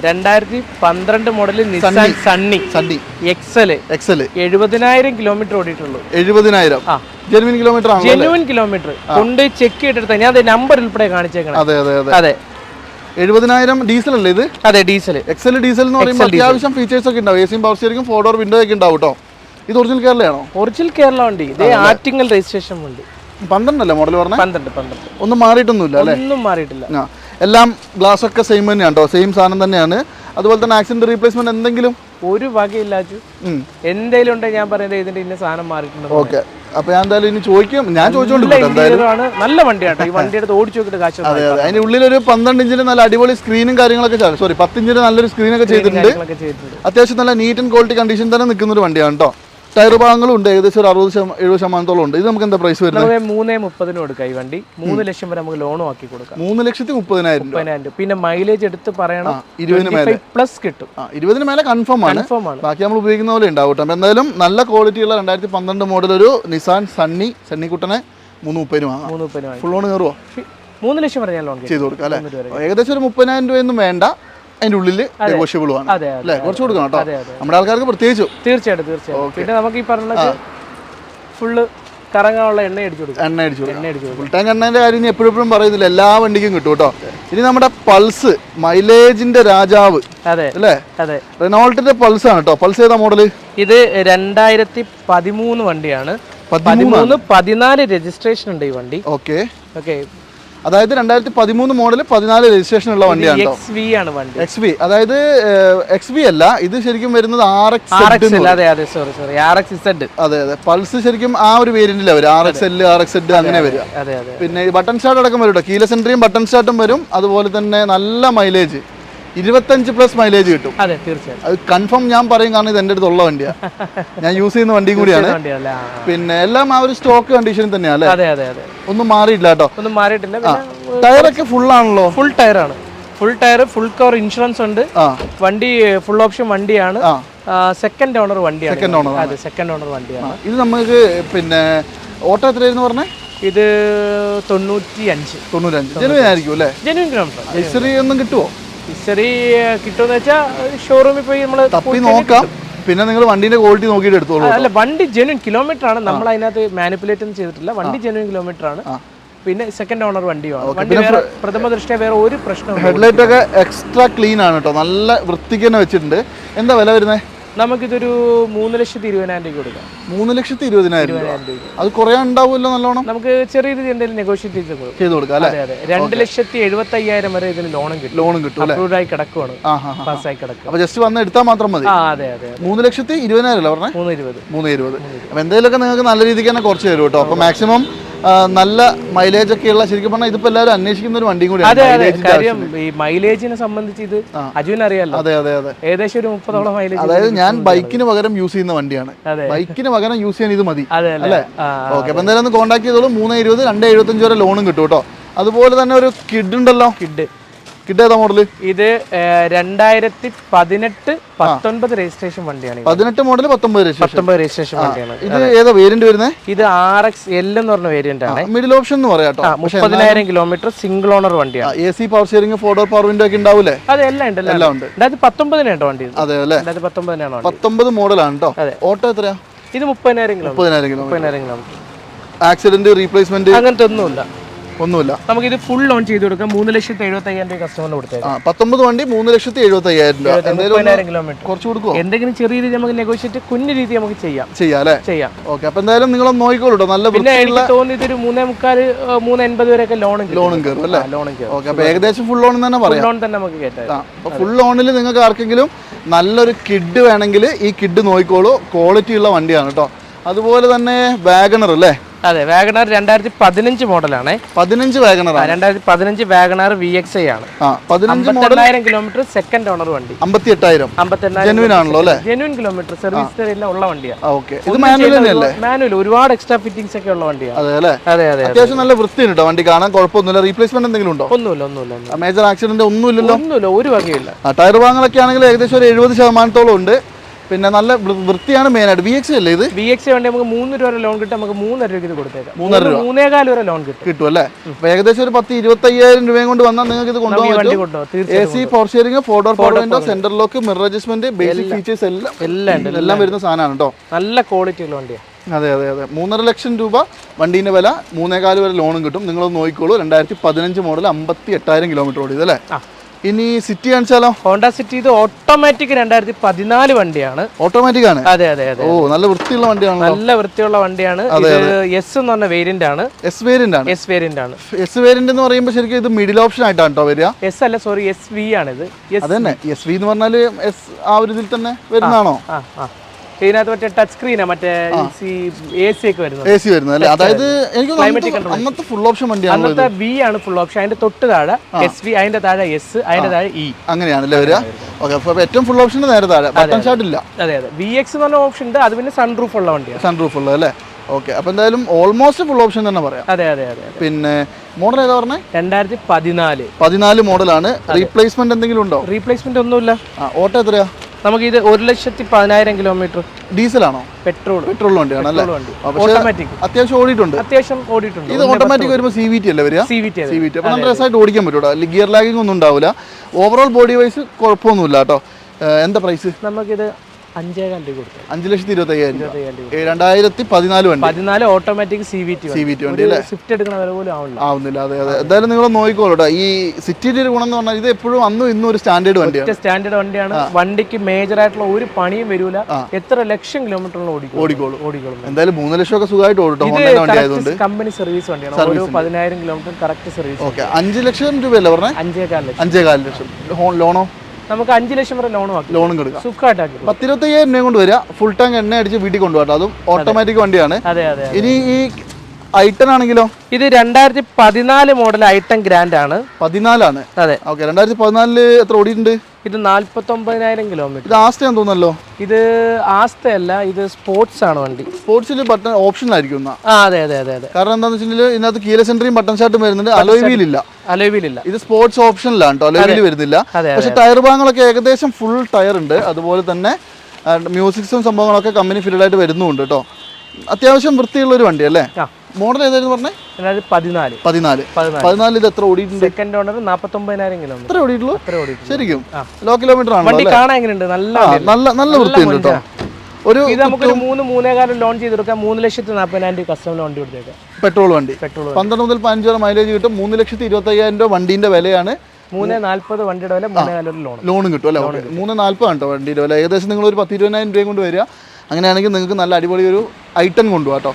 2012 model Nissan Sunny XL 70,000 kilometre ഓടിയിട്ടുള്ളൂ. 70,000 ജെനുവിൻ കിലോമീറ്റർ കൊണ്ട് ചെക്ക് ചെയ്തെടുത്ത ഞാൻ നമ്പർ ഉൾപ്പെടെ കാണിച്ചേക്കണം. അതെ അതെ അതെ. 70,000 ഡീസൽ അല്ലേ ഇത്? അതെ, ഡീസൽ. എക്സൽ ഡീസൽ എന്ന് പറയുമ്പോൾ അത്യാവശ്യം ഫീച്ചേഴ്സ് ഒക്കെ ഉണ്ടാവും. AC power steering, 4 door window ഒക്കെ ഉണ്ടാവും കേട്ടോ. ഇത് ഒറിജിനൽ കേരളയാണോ? ഒറിജിനൽ കേരള വണ്ടി. ഇത് ആറ്റിങ്ങൽ രജിസ്ട്രേഷൻ വണ്ടി. 12 അല്ലേ മോഡൽ പറഞ്ഞത്? 12. ഒന്നും മാറിയിട്ടൊന്നുമില്ല അല്ലേ? ഒന്നും മാറിയിട്ടില്ല. എല്ലാം ഗ്ലാസ് ഒക്കെ സെയിം തന്നെയാണ് കേട്ടോ, സെയിം സാധനം തന്നെയാണ്. അതുപോലെ തന്നെ ആക്സിഡന്റ് റീപ്ലേസ്മെന്റ് എന്തെങ്കിലും ഒരു വകയില്ലാച്ചു എന്തെങ്കിലും ഉണ്ടെങ്കിൽ ഞാൻ പറയുന്നത് ഇതിന്റെ ഇന്ന സാധനം മാറിയിട്ടുണ്ട്. ഓക്കെ, അപ്പൊ ഞാൻ എന്തായാലും ഇനി ചോദിക്കും. ഞാൻ ചോദിച്ചോണ്ടിരിക്കും. നല്ല വണ്ടിയാണ് ഈ വണ്ടി എടുത്ത് ഓടിച്ചു നോക്കിയിട്ട് കാശ്. അതെ അതെ, അതിന്റെ ഉള്ളിൽ ഒരു 12 ഇഞ്ചിന് നല്ല അടിപൊളി സ്ക്രീനും കാര്യങ്ങളൊക്കെ, 10 ഇഞ്ചിന് നല്ലൊരു സ്ക്രീനൊക്കെ ചെയ്തിട്ടുണ്ട്. അത്യാവശ്യം നല്ല നീറ്റ് ആൻഡ് ക്വാളിറ്റി കണ്ടീഷൻ തന്നെ നിൽക്കുന്ന ഒരു വണ്ടിയാണ് കേട്ടോ. ടയർ ഭാഗങ്ങളും ഉണ്ട്, ഏകദേശം ഒരു 60-70% ഉണ്ട്. ഇത് നമുക്ക് എന്താ പ്രൈസ് വരുന്നത്? 3,30 കൊടുക്കാം. ഈ വണ്ടി 3 ലക്ഷം വരെ നമുക്ക് ലോണും ആക്കി കൊടുക്കാം. 3,30,000 രൂപ. പിന്നെ മൈലേജ് എടുത്ത് പറയണം 20 മേലെ പ്ലസ് കിട്ടും. 20 മേലെ കൺഫേം ആണ്. ബാക്കി നമ്മൾ ഉപയോഗിക്കുന്ന പോലെ ഉണ്ടാവും കേട്ടോ. എന്തായാലും നല്ല ക്വാളിറ്റിയുള്ള 2012 മോഡൽ ഒരു നിസാൻ സണ്ണിക്കുട്ടനെ 330 വാങ്ങാം. Full loan കയറുമോ? 3 ലക്ഷം വരെ ഞാൻ ലോൺ ചെയ്ത് കൊടുക്കാം അല്ലേ? ഏകദേശം ഒരു 30,000 രൂപയൊന്നും വേണ്ട, അതിന്റെ ഉള്ളിൽ നെഗോഷ്യബിൾ ആണ് അല്ലേ? കുറച്ച് കൊടുക്കണം കേട്ടോ നമ്മുടെ ആൾക്കാർക്ക് പ്രത്യേകിച്ചും. തീർച്ചയായിട്ടും. പിന്നെ നമുക്ക് ഈ പറഞ്ഞത് ഫുള്ള് കറങ്ങാനുള്ള എണ്ണ അടിച്ചു കൊടുക്കും. ഫുൾ ടാങ്ക് എണ്ണേന്റെ കാര്യം ഇനി എപ്പോഴും പറയുന്നില്ല, എല്ലാ വണ്ടിക്കും കിട്ടും കേട്ടോ. ഇനി നമ്മുടെ പൾസ്, മൈലേജിന്റെ രാജാവ് അല്ലേ? റെനോൾട്ടിന്റെ പൾസ് ആണ് കേട്ടോ. പൾസ് ഏതാ മോഡല്? ഇത് 2013 വണ്ടിയാണ്. 14 രജിസ്ട്രേഷൻ ഉണ്ട് ഈ വണ്ടി. ഓക്കെ. അതായത് 2013 മോഡൽ 14 രജിസ്ട്രേഷൻ ഉള്ള വണ്ടിയാണ് XV ആണ് വണ്ടി. XV, അതായത് XV അല്ല, ഇത് ശരിക്കും വരുന്നത് RX. അതെ അതെ, പൾസ് ശരിക്കും ആ ഒരു വേരിയന്റിൽ വരും, RXL RXZ അങ്ങനെ വരിക. പിന്നെ ബട്ടൺ സ്റ്റാർട്ട് അടക്കം വരും കേട്ടോ, കീലെസ് എൻട്രിയും ബട്ടൺ സ്റ്റാർട്ടും വരും. അതുപോലെ തന്നെ നല്ല മൈലേജ്, 25+ മൈലേജ് കിട്ടും. അതെ തീർച്ചയായും, അത് കൺഫേം ഞാൻ പറയും, കാരണം ഇത് എൻ്റെ അടുത്തുള്ള വണ്ടിയാണ്, ഞാൻ യൂസ് ചെയ്യുന്ന വണ്ടിയും കൂടിയാണ്. പിന്നെ എല്ലാം ആ ഒരു സ്റ്റോക്ക് കണ്ടീഷനിൽ തന്നെയാണ് അല്ലേ? ഒന്നും മാറിയിട്ടില്ല കേട്ടോ, ഒന്നും മാറിയിട്ടില്ല. ടയറൊക്കെ ഫുൾ ആണല്ലോ, ഫുൾ ടയറാണ്, full tyre, full cover insurance ഉണ്ട്. വണ്ടി ഫുൾ ഓപ്ഷൻ വണ്ടിയാണ്, സെക്കൻഡ് ഓണർ വണ്ടിയാണ്. സെക്കൻഡ് ഓണർ വണ്ടിയാണ് ഇത്. നമുക്ക് പിന്നെ ഓട്ടോ എത്രയായിരുന്നു പറഞ്ഞേ? ഇത് 95. ജെനുവിൻ ആയിരിക്കും അല്ലേ? Genuine kilometre. ഹിസ്റ്ററി ഒന്നും കിട്ടുമോ? ഹിസ്റ്ററി കിട്ടുമെന്ന് വെച്ചാൽ ഷോറൂമിൽ പോയി നമ്മൾ തപ്പി നോക്കാം. പിന്നെ നിങ്ങൾ വണ്ടിന്റെ ക്വാളിറ്റി നോക്കിയിട്ട് എടുത്തോളൂ. അല്ല, വണ്ടി ജെനുവിൻ കിലോമീറ്റർ ആണ്, നമ്മൾ അതിനകത്ത് മാനിപ്പുലേറ്റ് ഒന്നും ചെയ്തിട്ടില്ല. വണ്ടി ജെനുവിൻ കിലോമീറ്റർ ആണ്, പിന്നെ സെക്കൻഡ് ഓണർ വണ്ടിയാണ്. വണ്ടി പ്രഥമ ദൃഷ്ടിയ വേറെ ഒരു പ്രശ്നവും. ഹെഡ്ലൈറ്റ് ഒക്കെ എക്സ്ട്രാ ക്ലീൻ ആണ് കേട്ടോ, നല്ല വൃത്തിക്ക് തന്നെ വെച്ചിട്ടുണ്ട്. എന്താ വില വരുന്നത്? നമുക്കിതൊരു 3,20,000 രൂപ കൊടുക്കാം. 3,20,000 രൂപ. അത് കുറേ ഉണ്ടാവുമല്ലോ നല്ലോണം. നമുക്ക് ചെറിയ രീതിയിൽ എന്തെങ്കിലും നെഗോഷിയേറ്റ് ചെയ്ത് കൊടുക്കാം അല്ലേ? 2,75,000 വരെ ഇതിന് ലോണും കിട്ടും. അപ്രൂവ്ഡ് ആയി കിടക്കുവാണ്, പാസ്സായി കിടക്കും. അപ്പൊ ജസ്റ്റ് വന്ന് എടുത്താൽ മാത്രം മതി. 3,20,000 അല്ലേ പറഞ്ഞേ? 320. അപ്പൊ എന്തെങ്കിലുമൊക്കെ നിങ്ങൾക്ക് നല്ല രീതിക്ക് തന്നെ കുറച്ച് തരും കേട്ടോ. അപ്പൊ മാക്സിമം നല്ല മൈലേജ് ഒക്കെ ഉള്ള, ശരിക്കും പറഞ്ഞാൽ ഇതിപ്പോ എല്ലാവരും അന്വേഷിക്കുന്ന ഒരു വണ്ടിയും കൂടിയാണ്. ഈ മൈലേജിനെ സംബന്ധിച്ച് ഇത് അജുവിന് അറിയാലോ. അതെ അതെ അതെ, ഏകദേശം ഒരു 30ഓളം മൈലേജ്. അതായത് ഞാൻ ബൈക്കിന് പകരം യൂസ് ചെയ്യുന്ന വണ്ടിയാണ്, ബൈക്കിന് പകരം യൂസ് ചെയ്യാൻ ഇത് മതി അല്ലേ? ഓക്കെ, അപ്പൊ എന്തായാലും ഒന്ന് കോൺടാക്ട് ചെയ്തോളൂ. 320, 275 വരെ ലോണും കിട്ടും കേട്ടോ. അതുപോലെ തന്നെ ഒരു കിഡ് ഉണ്ടല്ലോ, കിഡ് ഏതാ മോഡല്? ഇത് 2018-19 രജിസ്ട്രേഷൻ വണ്ടിയാണ്. 18 മോഡൽ 19 രജിസ്ട്രേഷൻ വണ്ടിയാണ്. ഇത് ഏതാ വേരിയന്റ് വരുന്നത്? ഇത് RXL എന്ന് പറഞ്ഞ വേരിയന്റ് ആണ്. മിഡിൽ ഓപ്ഷൻ എന്ന് പറയാം. 30,000 കിലോമീറ്റർ സിംഗിൾ ഓണർ വണ്ടിയാണ്. AC power steering, 4 power window ഒക്കെ ഉണ്ടാവൂലേ? അതെ, എല്ലാം ഉണ്ട്. 2019 വണ്ടി. അതെ അല്ലേ? 19 മോഡലാണ് കേട്ടോ. ഓട്ടോ എത്രയാ? ഇത് 30,000 കിലോമീറ്റർ. ആക്സിഡന്റ്, റീപ്ലേസ്മെന്റ് അങ്ങനത്തെ ഒന്നുമില്ല. നമുക്ക് ഇത് ഫുൾ ലോൺ ചെയ്ത് കൊടുക്കാം. 3,75,000 രൂപ കസ്റ്റമറിന് കൊടുത്തേക്കാം. 19 വണ്ടി 3,75,000 രൂപ. 30,000 കിലോമീറ്റർ കുറച്ച് കൊടുക്കുമോ? എന്തെങ്കിലും ചെറിയ രീതി നമുക്ക് നെഗോഷിയേറ്റ് കുഞ്ഞു രീതി നമുക്ക് ചെയ്യാം അല്ലേ? ഓക്കെ, അപ്പൊ എന്തായാലും നിങ്ങളൊന്ന് നോക്കിക്കോളൂ. നല്ല പിന്നെ എനിക്ക് തോന്നുന്നു ഇതൊരു 3,45, 3,80 വരെയൊക്കെ ലോണും കയറും അല്ലേ? ഓക്കെ, അപ്പൊ ഏകദേശം ഫുൾ ലോൺ തന്നെ പറയാം. ലോൺ തന്നെ നമുക്ക് കയറ്റാം. അപ്പൊ ഫുൾ ലോണിൽ നിങ്ങൾക്ക് ആർക്കെങ്കിലും നല്ലൊരു കിഡ് വേണമെങ്കിൽ ഈ കിഡ് നോക്കിക്കോളൂ, ക്വാളിറ്റി ഉള്ള വണ്ടിയാണ് കേട്ടോ. അതുപോലെ തന്നെ വാഗണർ അല്ലേ? അതെ, വാഗണർ 2015 മോഡലാണ്. 15 വാഗണർ 2015 വാഗണർ VXI ആണ്. 58,000 കിലോമീറ്റർ സെക്കൻഡ് ഓണർ വണ്ടി. 58,000 ജെനുവിൻ ആണല്ലോ അല്ലേ? ജെനുവിൻ കിലോമീറ്റർ, സർവീസ് എല്ലാം ഉള്ള വണ്ടിയാണ്. ഓക്കെ, ഇത് മാനുവൽ തന്നെയല്ലേ? മാനുവൽ, ഒരുപാട് എക്സ്ട്രാ ഫിറ്റിംഗ്സ് ഒക്കെ ഉള്ള വണ്ടിയാണ്. അതെ അല്ലേ? അത്യാവശ്യം നല്ല വൃത്തിയുണ്ട് കേട്ടോ വണ്ടി, കാണാൻ കുഴപ്പമൊന്നുമില്ല. റീപ്ലേസ്മെന്റ് എന്തെങ്കിലും ഉണ്ടോ? ഒന്നുമില്ല. മേജർ ആക്സിഡന്റ് ഒന്നുമില്ലല്ലോ? ഒരു വകയില്ല. ടയർ ഭാഗങ്ങളൊക്കെ ആണെങ്കിൽ ഏകദേശം ഒരു 70% ഉണ്ട്. പിന്നെ നല്ല വൃത്തിയാണ് മെയിൻ ആയിട്ട്. VXI അല്ലേ ഇത്? VXI വണ്ടി നമുക്ക് 3 രൂപ ലോൺ കിട്ടും. നമുക്ക് 3.5 രൂപ ഇത് കൊടുത്തേക്കാം. 3.25 വരെ ലോൺ കിട്ടും അല്ലേ? അപ്പൊ ഏകദേശം ഒരു 10,25,000 രൂപയും കൊണ്ട് വന്നാൽ നിങ്ങൾക്ക് ഇത് കൊണ്ടുപോകാം. AC power steering, 4 door power window, centre lock, mirror adjustment, basic features എല്ലാം വരുന്ന സാധനമാണ് കേട്ടോ. നല്ല ക്വാളിറ്റി ഉള്ള വണ്ടിയാണ്. അതെ അതെ അതെ, 3.5 ലക്ഷം രൂപ വണ്ടീൻ്റെ വില. 3.25 വരെ ലോണും കിട്ടും. നിങ്ങളൊന്ന് നോക്കിക്കോളൂ. 2015 മോഡൽ 58,000 കിലോമീറ്റർ ഓടിയത് അല്ലേ? ഇനി സിറ്റി കാണിച്ചാലോ? Honda City. ഇത് ഓട്ടോമാറ്റിക് 2014 വണ്ടിയാണ്. ഓട്ടോമാറ്റിക് ആണ്? അതെ. ഓ, നല്ല വൃത്തിയുള്ള വണ്ടിയാണ്. നല്ല വൃത്തിയുള്ള വണ്ടിയാണ്. എസ് എന്ന് പറഞ്ഞ വേരിയന്റ് ആണ്. എസ് വേരിയന്റ് ആണ്. എസ് വേരിയന്റ് എന്ന് പറയുമ്പോൾ ശരിക്കും ഇത് മിഡിൽ ഓപ്ഷൻ ആയിട്ടാണ് കേട്ടോ വരിക. എസ് അല്ല, സോറി, SV ആണ് ഇത്. അതന്നെ, SV എന്ന് പറഞ്ഞാല് എസ് ആ ഒരു ഇതിൽ തന്നെ വരുന്നതാണോ? ഇതിനകത്ത് മറ്റേ ടച്ച് സ്ക്രീനാ, മറ്റേ AC ഒക്കെ വരുന്നത്. AC വരുന്നത് അല്ലേ? അതായത് എനിക്ക് അന്നത്തെ ഫുൾ ഓപ്ഷൻ വണ്ടിയാണ്. അന്നത്തെ V ആണ് ഫുൾ ഓപ്ഷൻ. അതിന്റെ തൊട്ട് താഴെ SV, അതിന്റെ താഴെ S, അതിന്റെ താഴെ E. അങ്ങനെയാണല്ലേ വരിക? ഓക്കെ, അപ്പൊ ഏറ്റവും ഫുൾ ഓപ്ഷൻ നേരെ താഴെ, ബട്ടൺ സ്റ്റാർട്ട് ഇല്ല. അതെ. VX എന്ന് പറഞ്ഞ ഓപ്ഷൻ ഉണ്ട്. അത് പിന്നെ സൺറൂഫ് ഉള്ള വണ്ടിയാണ്. സൺറൂഫ് ഉള്ളത് അല്ലേ? ഓക്കെ, അപ്പൊ എന്തായാലും ഓൾമോസ്റ്റ് ഫുൾ ഓപ്ഷൻ തന്നെ പറയാം. അതെ. പിന്നെ മോഡൽ ഏതാ പറഞ്ഞേ? 2014 മോഡലാണ്. റീപ്ലേസ്മെന്റ് എന്തെങ്കിലും ഉണ്ടോ? റീപ്ലേസ്മെന്റ് ഒന്നുമില്ല. ഓട്ടോ എത്രയാ? നമുക്ക് ഇത് 1,10,000 കിലോമീറ്റർ. ഡീസലാണോ? പെട്രോൾ വണ്ടിയാണ് അല്ലേ? ഓട്ടോമാറ്റിക്. അത്യാവശ്യം ഓടിയിട്ടുണ്ട്. ഇത് ഓട്ടോമാറ്റിക് വരുമ്പോൾ CVT അല്ലേ വരിക? CVT. അപ്പൊ നല്ല രസമായിട്ട് ഓടിക്കാൻ പറ്റും. ഗിയർ ലാഗിംഗ് ഒന്നും ഉണ്ടാവില്ല. ഓവറോൾ ബോഡി വൈസ് കുഴപ്പമൊന്നുമില്ല കേട്ടോ. എന്താ പ്രൈസ്? നമുക്കിത് 5,400,000 രൂപ കൊടുത്തു. 5,25,000. 2014 വണ്ടി. 14 ഓട്ടോമാറ്റിക് CVT വണ്ടി അല്ലേ? സ്വിഫ്റ്റ് എടുക്കുന്ന വില പോലും ആവുന്നില്ല. അതെ അതെ. എന്തായാലും നിങ്ങൾ നോക്കിക്കോളൂ. ഈ സിറ്റിയുടെ ഒരു ഗുണം എന്ന് പറഞ്ഞാൽ ഇത് എപ്പോഴും അന്നും ഇന്നും ഒരു സ്റ്റാൻഡേർഡ് വണ്ടിയാണ്. സ്റ്റാൻഡേർഡ് വണ്ടിയാണ്. വണ്ടിക്ക് മേജർ ആയിട്ടുള്ള ഒരു പണിയും വരൂല. എത്ര ലക്ഷം കിലോമീറ്ററിൽ ഓടിക്കോളും. എന്തായാലും 3 ലക്ഷം ഒക്കെ സുഖമായിട്ട് ഓടിട്ടോ. കമ്പനി സർവീസ് വണ്ടിയാണ്. ഓരോ 10,000 കിലോമീറ്റർ കറക്റ്റ് സർവീസ്. 5 ലക്ഷം രൂപയല്ലേ പറഞ്ഞേ? 5,4 ലക്ഷം. ലോണോ? നമുക്ക് 5 ലക്ഷം വരെ ലോണും കൊടുക്കാം. സുഖമായിട്ട് 10,25,000 രൂപ കൊണ്ട് വരിക. ഫുൾ ടാങ്ക് എണ്ണ അടിച്ച് വീട്ടിൽ കൊണ്ടുപോകാം. അതും ഓട്ടോമാറ്റിക് വണ്ടിയാണ്. ഇനി ഈ ഐട്ടൺ ആണെങ്കിലോ? ഇത് 2014 മോഡൽ ഐട്ടൺ ഗ്രാൻഡ് ആണ്. 14 അതെ. ഓക്കെ. 2014 എത്ര ഓടിയിട്ടുണ്ട്? ഇത് 49,000 കിലോമീറ്റർ. ഇത് ആസ്റ്റയാന്ന് തോന്നുന്നല്ലോ. ഇത് ആസ്റ്റയല്ല, ഇത് സ്പോർട്സ് ആണ് വണ്ടി. സ്പോർട്സിൽ ബട്ടൺ ഓപ്ഷൻ ആയിരിക്കും. അതെ അതെ അതെ അതെ. കാരണം എന്താണെന്ന് വെച്ചിട്ടുണ്ടെങ്കിൽ ഇതിനകത്ത് കീല സെൻറ്ററിയും ബട്ടൺ ഷാട്ടും വരുന്നുണ്ട്. അലോയ് വീൽ ഇല്ല. ഇത് സ്പോർട്സ് ഓപ്ഷനിലാണ് കേട്ടോ. അലോയ് വീൽ വരുന്നില്ല. പക്ഷെ ടയർ ഭാഗങ്ങളൊക്കെ ഏകദേശം ഫുൾ ടയർ ഉണ്ട്. അതുപോലെ തന്നെ മ്യൂസിക്സും സംഭവങ്ങളൊക്കെ കമ്പനി ഫിറ്റഡ് ആയിട്ട് വരുന്നുണ്ട് കേട്ടോ. അത്യാവശ്യം വൃത്തിയുള്ള ഒരു വണ്ടി അല്ലേ? മോഡൽ ഏതായിരുന്നു പറഞ്ഞേ? 14. ഇത് എത്ര ഓടിയിട്ടുണ്ട്? Second owner 49,000 kilometre. എത്ര ഓടിയിട്ടുള്ളൂ? ശരിക്കും ലോ കിലോമീറ്റർ ആണ്. വണ്ടി കാണാൻ എങ്ങനെയുണ്ട്? നല്ല വൃത്തിയുണ്ട് കേട്ടോ. ഇത് നമുക്ക് 3,3,4 ലോൺ ചെയ്തെടുക്കാം. 3,40,000 രൂപ കസ്റ്റമർ വണ്ടി കൊടുത്തേക്കാം. പെട്രോൾ വണ്ടി 12 മുതൽ 15 വരെ മൈലേജ് കിട്ടും. 3,25,000 രൂപ വണ്ടീന്റെ വിലയാണ്. 3,40 വണ്ടിയുടെ വില. 3,400 ലോണും കിട്ടും അല്ലേ? 3,40 ആണ് കേട്ടോ വണ്ടിയുടെ വില. ഏകദേശം നിങ്ങൾ ഒരു 10,20,000 രൂപയും കൊണ്ട് വരിക. അങ്ങനെയാണെങ്കിൽ നിങ്ങൾക്ക് നല്ല അടിപൊളി ഒരു ഐട്ടൺ കൊണ്ടുപോകാം കേട്ടോ.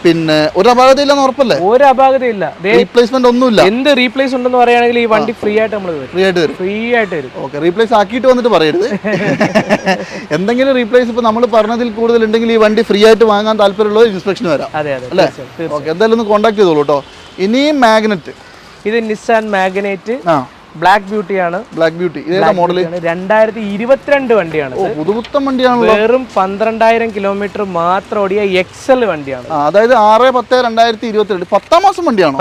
പിന്നെ ഒരു അപാകതയില്ലെന്ന് ഉറപ്പല്ലേ? ഒരു അപാകതയില്ല. റീപ്ലേസ്മെന്റ് ഒന്നുമില്ല. എന്ത് റീപ്ലേസ് ഉണ്ടെന്ന് പറയുകയാണെങ്കിൽ ഈ വണ്ടി ഫ്രീ ആയിട്ട് നമ്മൾ ഫ്രീ ആയിട്ട് വരും. ഓക്കെ. റീപ്ലേസ് ആക്കിയിട്ട് വന്നിട്ട് പറയരുത്. എന്തെങ്കിലും റീപ്ലേസ് ഇപ്പൊ നമ്മൾ പറഞ്ഞതിൽ കൂടുതൽ ഉണ്ടെങ്കിൽ ഈ വണ്ടി ഫ്രീ ആയിട്ട് വാങ്ങാൻ താല്പര്യമുള്ള ഇൻസ്പെക്ഷൻ വരാം അല്ലേ? ഓക്കെ. എന്തായാലും ഒന്ന് കോൺടാക്ട് ചെയ്തോളൂ കേട്ടോ. ഇനിയും മാഗ്നറ്റ്. ഇത് നിസാൻ മാഗ്നറ്റ് ബ്ലാക്ക് ബ്യൂട്ടി ആണ്. ബ്ലാക്ക് ബ്യൂട്ടി ഏതാ മോഡൽ? 2022 വണ്ടിയാണ്. പുതുപുത്തൻ വണ്ടിയാണല്ലോ. വെറും 12,000 കിലോമീറ്റർ മാത്രം ഓടിയ എക്സൽ വണ്ടിയാണ്. അതായത് 6/10/2022 10ാം മാസം വണ്ടിയാണ്.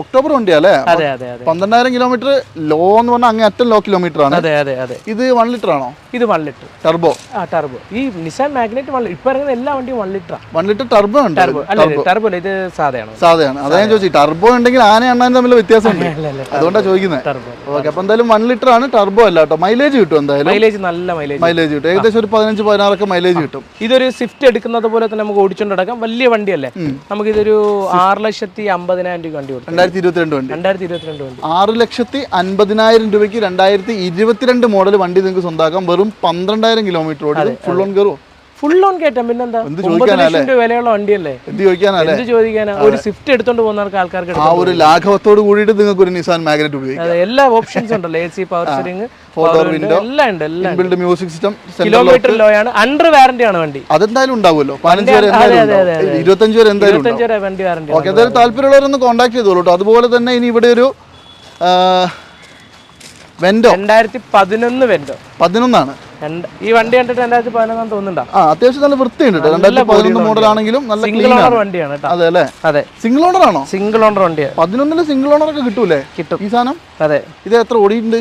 ഒക്ടോബർ വണ്ടിയല്ലേ? 12,000 കിലോമീറ്റർ ലോ എന്ന് പറഞ്ഞാൽ അങ്ങേ അറ്റം ലോ കിലോമീറ്റർ ആണ്. ഇത് 1 ലിറ്റർ ആണോ? ഇത് 1 ലിറ്റർ ടർബോ. ഈ നിസാൻ മാഗ്നറ്റ് ഇപ്പൊ ഇറങ്ങുന്ന എല്ലാ വണ്ടിയും 1 ലിറ്റർ. 1 ലിറ്റർ ടർബോ ഉണ്ട്. ടർബോ ഇത് സാധാരണ. അതാ ഞാൻ ചോദിച്ചു. ടർബോ ഉണ്ടെങ്കിൽ ആന എണ്ണാൻ തമ്മിൽ വ്യത്യാസമുണ്ട്. അതുകൊണ്ടാണ് ചോദിക്കുന്നത്. ഓക്കെ. അപ്പൊ എന്തായാലും 1 ലിറ്റർ ആണ്. ടർബോ അല്ല കേട്ടോ. മൈലേജ് കിട്ടും. എന്തായാലും നല്ല മൈലേജ് കിട്ടും. ഏകദേശം ഒരു 15-16 ഒക്കെ മൈലേജ് കിട്ടും. ഇതൊരു സ്വിഫ്റ്റ് എടുക്കുന്നത് പോലെ തന്നെ നമുക്ക് ഓടിച്ചോണ്ട് നടക്കാം. വലിയ വണ്ടിയല്ലേ? നമുക്ക് ഇതൊരു 6,50,000 രൂപ വണ്ടി കൊടുക്കും. 2022 വണ്ടി. 6,50,000 രൂപയ്ക്ക് 2022 മോഡൽ വണ്ടി നിങ്ങൾക്ക് സ്വന്തമാക്കാം. വെറും 12,000 കിലോമീറ്റർ ഓടി. ഫുൾ ഓൺ കയറും. ഫുൾ ഓൺ കേട്ടാ പിന്നെന്താ? 9 ലക്ഷം രൂപ വിലയുള്ള വണ്ടിയല്ലേ? എന്ത് ചോദിക്കാനാ? ഒരു സ്വിഫ്റ്റ് എടുത്തോണ്ട് പോകുന്നവർക്ക് ആൾക്കാർക്ക് ആ ഒരു ലാഘവത്തോട് കൂടിയിട്ട് നിങ്ങൾക്ക് ഒരു നിസാൻ മാഗ്നറ്റ് ഉപയോഗിക്കാം. എല്ലാ ഓപ്ഷൻസ് ഉണ്ടല്ലോ. AC പവർ സ്റ്റിയറിംഗ്, 4 വിൻഡോ, എല്ലാം ഉണ്ട്. Inbuilt music system. Kilometre low ആണ്. അണ്ടർ വാറന്റി ആണ് വണ്ടി. അതെന്തായാലും ഉണ്ടാവുമല്ലോ. 15 വരെ എന്തായാലും 25 വരെ എന്തായാലും വണ്ടി വാറന്റി. ഓക്കെ. എന്തായാലും താല്പര്യമുള്ളവരൊന്ന് കോൺടാക്ട് ചെയ്തോളൂ കേട്ടോ. അതുപോലെ തന്നെ ഇനി ഇവിടെ ഒരു വെൻഡോ 2011 വെൻഡോ 11 ഈ വണ്ടി കണ്ടിട്ട് 2011 തോന്നുന്നുണ്ടോ? അത്യാവശ്യം നല്ല വൃത്തിയുണ്ട്. 2011 മോഡൽ ആണെങ്കിലും നല്ല സിംഗിൾ ഓണർ വണ്ടിയാണ്. അതെ അല്ലേ? അതെ. സിംഗിൾ ഓണർ ആണോ? സിംഗിൾ ഓണർ വണ്ടിയാണ്. 11 സിംഗിൾ ഓണർ ഒക്കെ കിട്ടൂലേ? കിട്ടും ഈ സാധനം. അതെ. ഇത് എത്ര ഓടിയിട്ടുണ്ട്?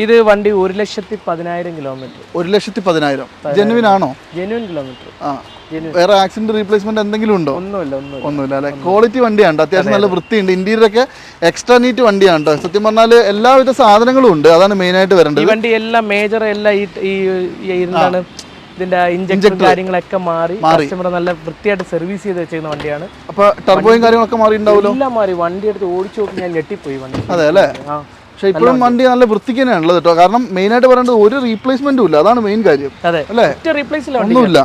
ഇത് വണ്ടി 1,10,000 കിലോമീറ്റർ. 1,10,000. ജെനുവിൻ ആണോ? Genuine kilometre. വേറെ ആക്സിഡന്റ് റീപ്ലേസ്മെന്റ് എന്തെങ്കിലും ഉണ്ടോ? ഒന്നുമില്ല അല്ലെ? ക്വാളിറ്റി വണ്ടിയാണ്. അത്യാവശ്യം നല്ല വൃത്തിയുണ്ട്. ഇന്റീരിയർ ഒക്കെ എക്സ്ട്രാ നീറ്റ് വണ്ടിയാണ്. സത്യം പറഞ്ഞാൽ എല്ലാവിധ സാധനങ്ങളും ഉണ്ട്. അതാണ് മെയിൻ ആയിട്ട് വരേണ്ടത്. ഈ വണ്ടി എല്ലാം മേജർ എല്ലാം എന്താണ് ഇതിന്റെ ഇഞ്ചക്ഷൻ കാര്യങ്ങളൊക്കെ മാറി കസ്റ്റമർ നല്ല വൃത്തിയായിട്ട് സർവീസ് ചെയ്ത് വെച്ചിരുന്ന വണ്ടിയാണ്. അപ്പൊ ടർബോയും കാര്യങ്ങളൊക്കെ മാറി ഉണ്ടാവുമല്ലോ? എല്ലാം മാറി. വണ്ടി എടുത്ത് ഓടിച്ചു നോക്കി ഞാൻ ഞെട്ടിപ്പോയി വണ്ടി. അതെ അല്ലേ? പക്ഷെ ഇപ്പോഴും വണ്ടി നല്ല വൃത്തിക്ക് തന്നെയാണ് ഉള്ളത് കേട്ടോ. കാരണം മെയിൻ ആയിട്ട് പറയേണ്ടത് ഒരു റീപ്ലേസ്മെന്റും ഇല്ല. അതാണ് മെയിൻ കാര്യം അല്ലേ? ഒന്നുമില്ല.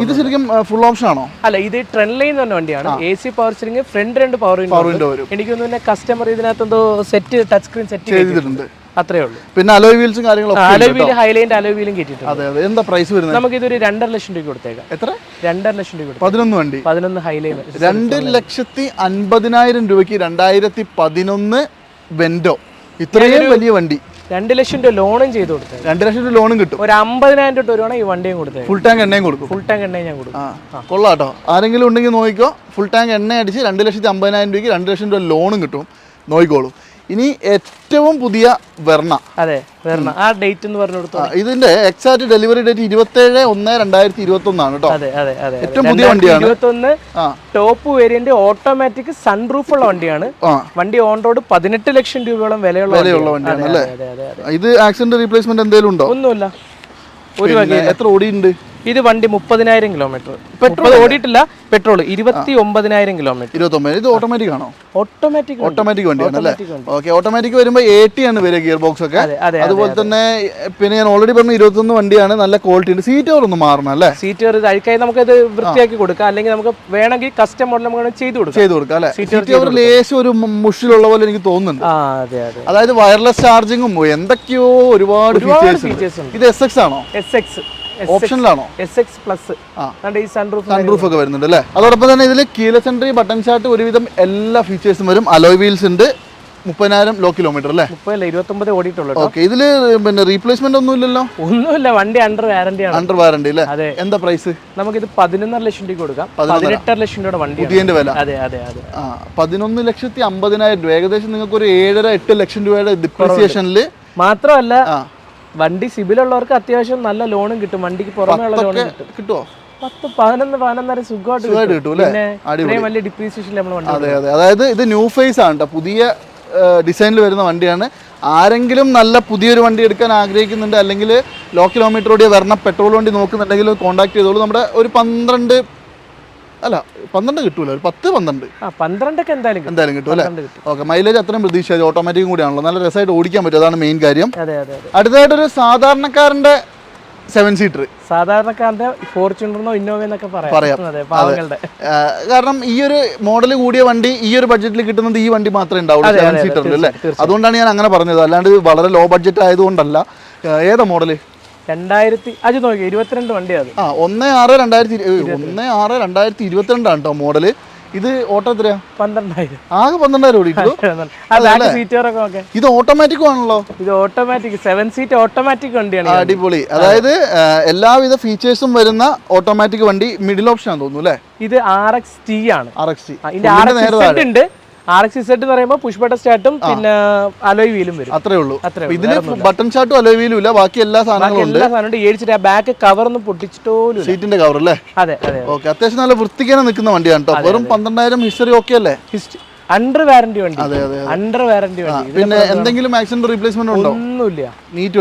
ഇത് ശരിക്കും ഫുൾ ഓപ്ഷൻ ആണോ? അല്ല, ഇത് ട്രെൻഡ് ലൈൻ തന്നെ വണ്ടിയാണ്. AC power steering, front 2 power window വരും. എനിക്ക് തോന്നുന്നു കസ്റ്റമർ ഇതിനകത്ത് എന്തോ സെറ്റ് ടച്ച് സ്ക്രീൻ സെറ്റ് ചെയ്തിട്ടുണ്ട്. അത്രേ ഉള്ളൂ. പിന്നെ അലോയ് വീൽസും കാര്യങ്ങളൊക്കെ അലോയ് വീൽ ഹൈലൈൻഡ് അലോയ് വീലും കിട്ടിയിട്ടുണ്ട്. അതെ അതെ. എന്താ പ്രൈസ് വരുന്നത്? നമുക്ക് ഇതൊരു 2.5 ലക്ഷം രൂപ കൊടുത്തേക്കാം. എത്ര? 2.5 ലക്ഷം രൂപ. 11 വണ്ടി. 11 ഹൈലൈൻ. 2,50,000 രൂപയ്ക്ക് 2011 വെൻഡോ. ഇത്രയും വലിയ വണ്ടി. 2 ലക്ഷം രൂപ ലോണും ചെയ്ത് കൊടുത്തത്. 2 ലക്ഷം രൂപ ലോണും കിട്ടും. ഒരു 50,000 രൂപ വരുവാണെങ്കിൽ ഈ വണ്ടിയും കൊടുത്തത്. ഫുൾ ടാങ്ക് എണ്ണയും കൊടുക്കും. ഫുൾ ടാങ്ക് എണ്ണയും ഞാൻ കൊടുക്കും. കൊള്ളാട്ടോ. ആരെങ്കിലും ഉണ്ടെങ്കിൽ നോക്കിക്കോ. ഫുൾ ടാങ്ക് എണ്ണ അടിച്ച് 2,50,000 രൂപയ്ക്ക് 2 ലക്ഷം രൂപ ലോണും കിട്ടും. നോക്കിക്കോളൂ. ഇനി ഏറ്റവും പുതിയ വെർണ. അതെ, വെർണ. ആ ഡേറ്റ് എന്ന് പറഞ്ഞു കൊടുത്തു. ഇതിന്റെ എക്സാക്ട് ഡെലിവറി ഡേറ്റ് 27/1/2021 ആണ് കേട്ടോ. അതെ അതെ അതെ. ഏറ്റവും പുതിയ വണ്ടിയാണ്. 21 ടോപ്പ് വേരിയന്റ് ഓട്ടോമാറ്റിക് സൺറൂഫ് ഉള്ള വണ്ടിയാണ്. വണ്ടി ഓൺ റോഡ് 18 ലക്ഷം രൂപയോളം വിലയുള്ള വണ്ടിയാണ് അല്ലേ? ഇത് ആക്സിഡന്റ് റീപ്ലേസ്മെന്റ് എന്തെങ്കിലും ഉണ്ടോ? ഒന്നുമില്ല. എത്ര ഓടിയുണ്ട് ഇത് വണ്ടി 30,000 കിലോമീറ്റർ. പെട്രോൾ ഓടിയിട്ടില്ല, പെട്രോൾ 29,000 കിലോമീറ്റർ. 29. ഇത് ഓട്ടോമാറ്റിക് ആണോ? ഓട്ടോമാറ്റിക് വണ്ടിയാണ് അല്ലേ? ഓക്കെ. ഓട്ടോമാറ്റിക് വരുമ്പോൾ 80 ആണ് വരിക ഗിയർ ബോക്സ് ഒക്കെ. അതുപോലെ തന്നെ പിന്നെ ഞാൻ ഓൾറെഡി പറഞ്ഞ 21 വണ്ടിയാണ്, നല്ല ക്വാളിറ്റി ഉണ്ട്. സീറ്റ് കവർ ഒന്ന് മാറണം അല്ലേ? സീറ്റ് കവർ അഴിക്കായി നമുക്കത് വൃത്തിയാക്കി കൊടുക്കാം, അല്ലെങ്കിൽ നമുക്ക് വേണമെങ്കിൽ കസ്റ്റം മോഡൽ നമുക്ക് ചെയ്ത് കൊടുക്കാം അല്ലേ? സീറ്റ് കവർ ലേശം ഒരു മുഷിലുള്ള പോലെ എനിക്ക് തോന്നുന്നുണ്ട്. അതായത് വയർലെസ് ചാർജിങ്ങും എന്തൊക്കെയോ ഒരുപാട് ഫീച്ചേഴ്സ് ഉണ്ട്. ഇത് SX ആണോ? SX ഓപ്ഷനിലാണോ? SX പ്ലസ് ഈ സൺറൂഫ് ഒക്കെ വരുന്നുണ്ട് അല്ലേ? അതോടൊപ്പം തന്നെ ഇതിൽ കീലെസ് എൻട്രി, ബട്ടൺ സ്റ്റാർട്ട്, ഒരുവിധം എല്ലാ ഫീച്ചേഴ്സും വരും. അലോയ് വീൽസ് ഉണ്ട്. 30,000 ലോ കിലോമീറ്റർ അല്ലേ? 29 ഓടിയിട്ടുള്ളൂ. ഓക്കെ. ഇതില് പിന്നെ റീപ്ലേസ്മെന്റ് ഒന്നുമില്ലല്ലോ? ഒന്നുമില്ല, വണ്ടി അണ്ടർ വാറന്റി ആണ്. അണ്ടർ വാറന്റി അല്ലേ? എന്താ പ്രൈസ്? നമുക്കിത് 11.5 ലക്ഷം രൂപ കൊടുക്കാം. 18.5 ലക്ഷം രൂപ വണ്ടി പുതിയതിന്റെ വില. അതെ 11,50,000 രൂപ. ഏകദേശം നിങ്ങൾക്ക് ഒരു 7.5-8 ലക്ഷം രൂപയുടെ ഡിപ്രീസിയേഷനിൽ. മാത്രമല്ല വണ്ടി സിബിലുള്ളവർക്ക് അത്യാവശ്യം നല്ല ലോണും കിട്ടും. വണ്ടിക്ക് പുറമെ ഉള്ള ലോണും കിട്ടുമോ? 10-11 സുഖമായിട്ട് കിട്ടും. പിന്നെ വലിയ ഡിപ്രീസിയേഷൻ നമ്മൾ വണ്ടി. അതെ. അതായത് ഇത് ന്യൂ ഫേസ് ആണ് കേട്ടോ, പുതിയ ഡിസൈനിൽ വരുന്ന വണ്ടിയാണ്. ആരെങ്കിലും നല്ല പുതിയൊരു വണ്ടി എടുക്കാൻ ആഗ്രഹിക്കുന്നുണ്ട്, അല്ലെങ്കിൽ ലോ കിലോമീറ്റർ ഓടിയ വരണം പെട്രോൾ വണ്ടി നോക്കുന്നുണ്ടെങ്കിൽ കോൺടാക്ട് ചെയ്തോളൂ. നമ്മുടെ ഒരു 12 കിട്ടൂല, ഒരു 10-12 ഒക്കെ എന്തായാലും കിട്ടും അല്ലേ? ഓക്കെ. മൈലേജ് അത്രയും പ്രതീക്ഷ. ഓട്ടോമാറ്റിക്കും കൂടിയാണല്ലോ, നല്ല രസമായിട്ട് ഓടിക്കാൻ പറ്റും. അതാണ് മെയിൻ കാര്യം. അടുത്തതായിട്ടൊരു സാധാരണക്കാരന്റെ 7 സീറ്റർ, സാധാരണക്കാരന്റെ ഫോർച്യൂണറിനോ ഇന്നോവയെന്നൊക്കെ പറയാം. കാരണം ഈ ഒരു മോഡൽ കൂടിയ വണ്ടി ഈ ഒരു ബഡ്ജറ്റിൽ കിട്ടുന്നത് ഈ വണ്ടി മാത്രമേ ഉണ്ടാവുള്ളൂ 7 സീറ്ററിൽ അല്ലേ? അതുകൊണ്ടാണ് ഞാൻ അങ്ങനെ പറഞ്ഞത്, അല്ലാണ്ട് വളരെ ലോ ബഡ്ജറ്റ് ആയതുകൊണ്ടല്ല. ഏതാ മോഡല്? 2022 വണ്ടിയാണ്. 1/6/2022 ആണ് കേട്ടോ മോഡല്. ഇത് ഓട്ടോ എത്രയാ? 12,000. ആകെ 12,000 ഓടിയിട്ടുള്ളൂ. ഇത് ഓട്ടോമാറ്റിക് ആണല്ലോ? ഇത് ഓട്ടോമാറ്റിക് 7 സീറ്റ് ഓട്ടോമാറ്റിക് വണ്ടിയാണ്. അടിപൊളി. അതായത് എല്ലാവിധ ഫീച്ചേഴ്സും വരുന്ന ഓട്ടോമാറ്റിക് വണ്ടി. മിഡിൽ ഓപ്ഷൻ ആണെന്ന് തോന്നുന്നു അല്ലേ? ഇത് RXT ആണ്. RXT ഉണ്ട്. RXZ എന്ന് പറയുമ്പോൾ പുഷ് ബട്ടൺ സ്റ്റാർട്ടും പിന്നെ അലോയ് വീലും വരും. അത്രേ ഉള്ളൂ. ഇതിന് ബട്ടൺ സ്റ്റാർട്ടും അലോയ് വീലും ഇല്ല, ബാക്കി എല്ലാ സാധനങ്ങളും ഏടിച്ചിട്ട് ബാക്ക് കവർ ഒന്നും പൊട്ടിച്ചിട്ടോ. സീറ്റിന്റെ കവർ അല്ലേ? അതെ. ഓക്കെ. അത്യാവശ്യം നല്ല വൃത്തിക്കാണ് നിൽക്കുന്ന വണ്ടിയാണ് കേട്ടോ. വെറും 12,000 ഹിസ്റ്ററി ഓക്കെ അല്ലേ? അണ്ടർ വാറന്റി വണ്ടി. അണ്ടർ വാറന്റി വണ്ടി. പിന്നെ എന്തെങ്കിലും ആക്സിഡന്റ് റീപ്ലേസ്മെന്റ് ഉണ്ടോ? ഒന്നുമില്ല. നീറ്റ്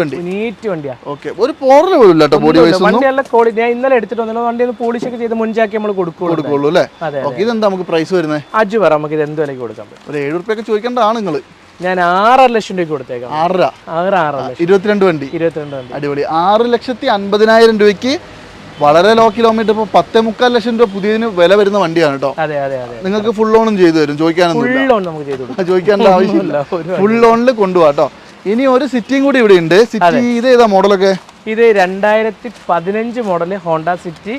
വണ്ടിയാ. ഓക്കെ. ഒരു പോറൽ പോലും ഇല്ല കേട്ടോ ബോഡി വൈസ്. വണ്ടി നല്ല ക്വാളിറ്റി. ഞാൻ ഇന്നലെ എടുത്തിട്ട് വന്നു. വണ്ടി ഒന്ന് പോളിഷ് ഒക്കെ ചെയ്ത് മുൻചാക്കി നമ്മൾ കൊടുക്കുള്ളൂ അല്ലേ? ഓക്കെ. ഇതെന്താ നമുക്ക് പ്രൈസ് വരുന്നത്? അജു പറ, നമുക്ക് ഇത് എന്ത് വിലക്ക് കൊടുക്കാൻ പറ്റും? ഒരു 7 റുപ്യൊക്കെ ചോദിക്കേണ്ടതാണ് നിങ്ങൾ. ഞാൻ 6.5 ലക്ഷം രൂപയ്ക്ക് കൊടുത്തേക്കാം. 6.5 22 വണ്ടി. അടിപൊളി. 6,50,000 രൂപയ്ക്ക് വളരെ ലോ കിലോമീറ്റർ. ഇപ്പോൾ 10.25 ലക്ഷം രൂപ പുതിയതിന് വില വരുന്ന വണ്ടിയാണ് കേട്ടോ. നിങ്ങൾക്ക് ഫുൾ ലോണും ചെയ്തു തരും, ചോദിക്കാനുള്ള ആവശ്യമില്ല. ഫുൾ ലോണിൽ കൊണ്ടുപോകാം കേട്ടോ. ഇനി ഒരു സിറ്റിയും കൂടി ഇവിടെ ഉണ്ട്. സിറ്റി ഇത് ഏതാ മോഡലൊക്കെ? ഇത് 2015 model Honda City,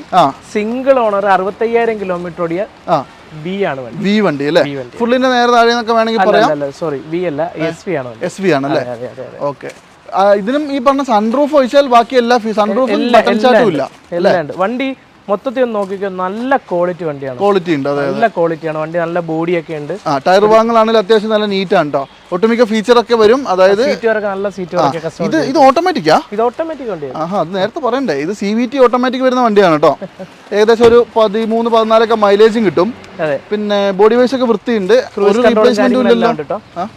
single owner, 65,000 kilometre ഓടിയ വി വണ്ടി അല്ലേ? ഫുള്ളിന്റെ നേരെ താഴെ വേണമെങ്കിൽ പറയാം. സോറി, വി അല്ല, SV ആണ്. SV ആണല്ലേ? ഓക്കെ. ഇതിനും ഈ പറഞ്ഞ സൺറൂഫ് ഒഴിച്ചാൽ ബാക്കി എല്ലാ സൺറൂഫും വണ്ടി മൊത്തത്തിൽ ഒന്ന് നോക്കിക്കോ, നല്ല ക്വാളിറ്റി വണ്ടിയാണ്. ക്വാളിറ്റി ഉണ്ട്, നല്ല ക്വാളിറ്റിയാണ് വണ്ടി, നല്ല ബോഡിയൊക്കെ ഉണ്ട്. ടയർ ഭാഗങ്ങളാണെങ്കിൽ അത്യാവശ്യം നല്ല നീറ്റ് ആണ് കേട്ടോ. ഒട്ടുമിക്ക ഫീച്ചർ ഒക്കെ വരും. അതായത് നല്ല സീറ്റ്. ഇത് ഓട്ടോമാറ്റിക്കാ? ഇത് ഓട്ടോമാറ്റിക് വണ്ടിയാണ്. അത് നേരത്തെ പറയണ്ടേ. ഇത് CVT ഓട്ടോമാറ്റിക് വരുന്ന വണ്ടിയാണ് കേട്ടോ. ഏകദേശം ഒരു 13-14 മൈലേജും കിട്ടും. പിന്നെ ബോഡി വൈസ് ഒക്കെ വൃത്തിയുണ്ട്. ഒരു റീപ്ലേസ്മെന്റും ഇല്ലല്ലോ.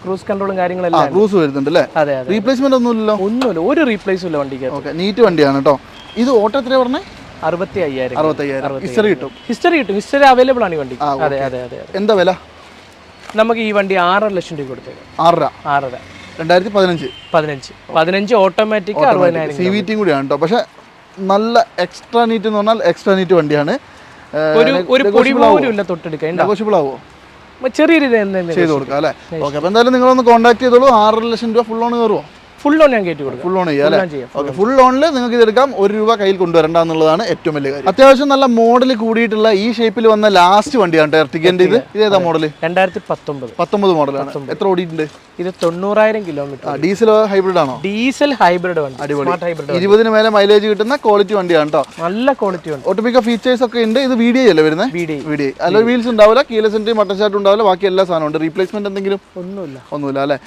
ക്രൂസ് കൺട്രോളും കാര്യങ്ങളെല്ലാം ക്രൂസ് വരുന്നുണ്ട് അല്ലേ? റീപ്ലേസ്മെന്റ് ഒന്നുമില്ലല്ലോ. ഒരു റീപ്ലേസും ഇല്ല വണ്ടിക്ക്. ഓക്കെ. നീറ്റ് വണ്ടിയാണ് കേട്ടോ. ഇത് ഓട്ടോ എത്രയാ പറഞ്ഞേ? 65,000. ഹിസ്റ്ററി കിട്ടും. ഹിസ്റ്ററി അവൈലബിൾ ആണ് ഈ വണ്ടി. എന്താ വില? നമുക്ക് ഈ വണ്ടി 6.5 ലക്ഷം രൂപ കൊടുത്തേക്കാം. 6.5. 2015 ഓട്ടോമാറ്റിക് 60,000 CVT കൂടിയാണ് കേട്ടോ. പക്ഷെ നല്ല എക്സ്ട്രാ നീറ്റ് എന്ന് പറഞ്ഞാൽ എക്സ്ട്രാ നീറ്റ് വണ്ടിയാണ്. ഒരു പൊടി പോലും ഇല്ല തൊട്ടെടുക്കാൻ. നെഗോഷ്യബിൾ ആവോ? ചെറിയ രീതി ചെയ്ത് കൊടുക്കാം അല്ലേ? ഓക്കെ. അപ്പോൾ എന്തായാലും നിങ്ങളൊന്ന് കോൺടാക്ട് ചെയ്തോളൂ. 6.5 ലക്ഷം രൂപ ഫുൾ ലോൺ കയറുമോ? ഫുൾ ലോൺ ഞാൻ കയറ്റി കൊടുക്കും. ഫുൾ ലോൺ ചെയ്യാം അല്ലേ? ഓക്കെ. ഫുൾ ലോണിൽ നിങ്ങൾക്ക് ഇതെടുക്കാം. 1 രൂപ കയ്യിൽ കൊണ്ടുവരണ്ട എന്നുള്ളതാണ് ഏറ്റവും വലിയ കാര്യം. അത്യാവശ്യം നല്ല മോഡൽ കൂടിയിട്ടുള്ള ഈ ഷേപ്പിൽ വന്ന ലാസ്റ്റ് വണ്ടിയാണ് എർട്ടിഗന്റെ. ഇത് ഏതാ മോഡൽ? 2019 മോഡലാണ്. എത്ര ഓടിയിട്ടുണ്ട്? ഇത് 90,000 കിലോമീറ്റർ. ഡീസൽ ഹൈബ്രിഡ് ആണോ? ഡീസൽ ഹൈബ്രിഡ് വണ്ടി. അടിപൊളി. 20 മേലെ മൈലേജ് കിട്ടുന്ന ക്വാളിറ്റി വണ്ടിയാണ് കേട്ടോ. നല്ല ക്വാളിറ്റി ഉണ്ട്. ഒട്ടുമിക്ക ഫീച്ചേഴ്സ് ഒക്കെ ഉണ്ട്. ഇത് VDI അല്ലേ വരുന്നത്? VDI. അലോയ് വീൽസ് ഉണ്ടാവില്ല, കീലെസ് എൻട്രി, ബട്ടൺ സ്റ്റാർട്ട് ഉണ്ടാവില്ല, ബാക്കി എല്ലാ സാധനവും ഉണ്ട്. റീപ്ലേസ്മെന്റ് എന്തെങ്കിലും? ഒന്നുമില്ല അല്ലേ?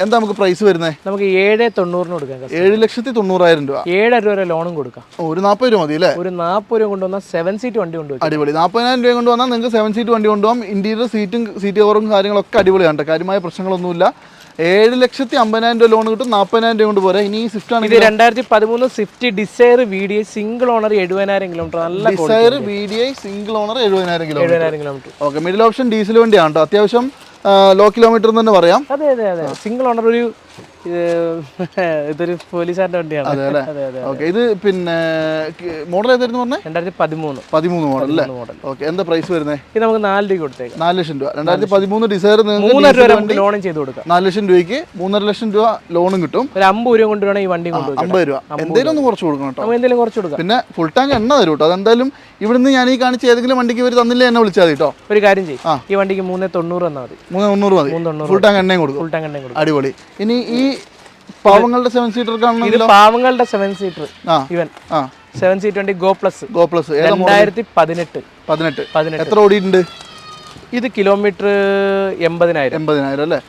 എന്താ നമുക്ക് പ്രൈസ് വരുന്നത്? നമുക്ക് 7,90 കൊടുക്കാം. 7,90,000 രൂപ. 7,000 രൂപ ലോണും കൊടുക്കാം. ഒരു 40 രൂപ മതി അല്ലേ? ഒരു 40 രൂപ കൊണ്ടുവന്നാൽ 7 സീറ്റ് വണ്ടി കൊണ്ടുപോകും. അടിപൊളി. 40,000 രൂപ കൊണ്ടുവന്നാൽ നിങ്ങൾക്ക് 7 സീറ്റ് വണ്ടി കൊണ്ടുപോകാം. ഇന്റീരിയർ സീറ്റ് കവറും കാര്യങ്ങളൊക്കെ അടിപൊളിയാണ്. കാര്യമായ പ്രശ്നങ്ങളൊന്നുമില്ല. 7,50,000 രൂപ ലോൺ കിട്ടും. 40,000 രൂപ കൊണ്ട് പോരാ. ഇനി ഈ സ്വിഫ്റ്റ് ആണ്. ഇത് 2013 Swift Dzire VDI single owner 70,000 kilometre. നല്ല Dzire VDI single owner 70,000 kilometre. Okay, middle option diesel വണ്ടിയാണ് കേട്ടോ. അത്യാവശ്യം ലോ കിലോമീറ്റർ എന്ന് തന്നെ പറയാം. അതെ അതെ അതെ, സിംഗിൾ ഓണർ. ഒരു ഇതൊരു പോലീസുകാരുടെ വണ്ടിയാണ്. അതെ അല്ലേ? ഓക്കെ, ഇത് പിന്നെ മോഡൽ ഏതായിരുന്നു പറഞ്ഞേ? 2013 മോഡൽ അല്ലേ? ഓക്കെ, എന്താ പ്രൈസ് വരുന്നത്? ഇത് നമുക്ക് 4 രൂപ കൊടുത്തേക്കാം. 4 ലക്ഷം രൂപ. 2013 ഡിസയർ 3,00,000 രൂപ ലോണും ചെയ്ത് കൊടുക്കാം. 4 ലക്ഷം രൂപയ്ക്ക് 3.5 ലക്ഷം രൂപ ലോണും കിട്ടും. ഒരു 50 രൂപ കൊണ്ട് വേണം ഈ വണ്ടി കൊണ്ടുപോകാം. 50 രൂപ എന്തെങ്കിലും ഒന്ന് കുറച്ച് കൊടുക്കണം കേട്ടോ. എന്തെങ്കിലും കുറച്ച് കൊടുക്കാം. പിന്നെ ഫുൾ ടാങ്ക് എണ്ണ തരും കേട്ടോ. അതെന്തായാലും ഇവിടുന്ന് ഞാൻ ഈ കാണിച്ച ഏതെങ്കിലും വണ്ടിക്ക് ഇവർ തന്നില്ലേ എന്നെ വിളിച്ചാൽ മതി കേട്ടോ. ഒരു കാര്യം ചെയ്യും, ഈ വണ്ടിക്ക് 3,90 എന്നാൽ മതി. 3,90 മതി. ഫുൾ ടാങ്ക് എണ്ണയും കൊടുക്കും. ഫുൾ ടാങ്ക് എണ്ണയും കൊടുക്കും. അടിപൊളി. ഇനി ഈ പാവങ്ങളുടെ 7 സീറ്റർ കാണുന്നത് പാവങ്ങളുടെ 7 സീറ്റർ ഇവൻ 7 സീറ്റ് വണ്ടി ഗോ പ്ലസ് 2018 എത്ര ഓടിയിട്ടുണ്ട്? ഇത് കിലോമീറ്റർ 80,000 അല്ലേ?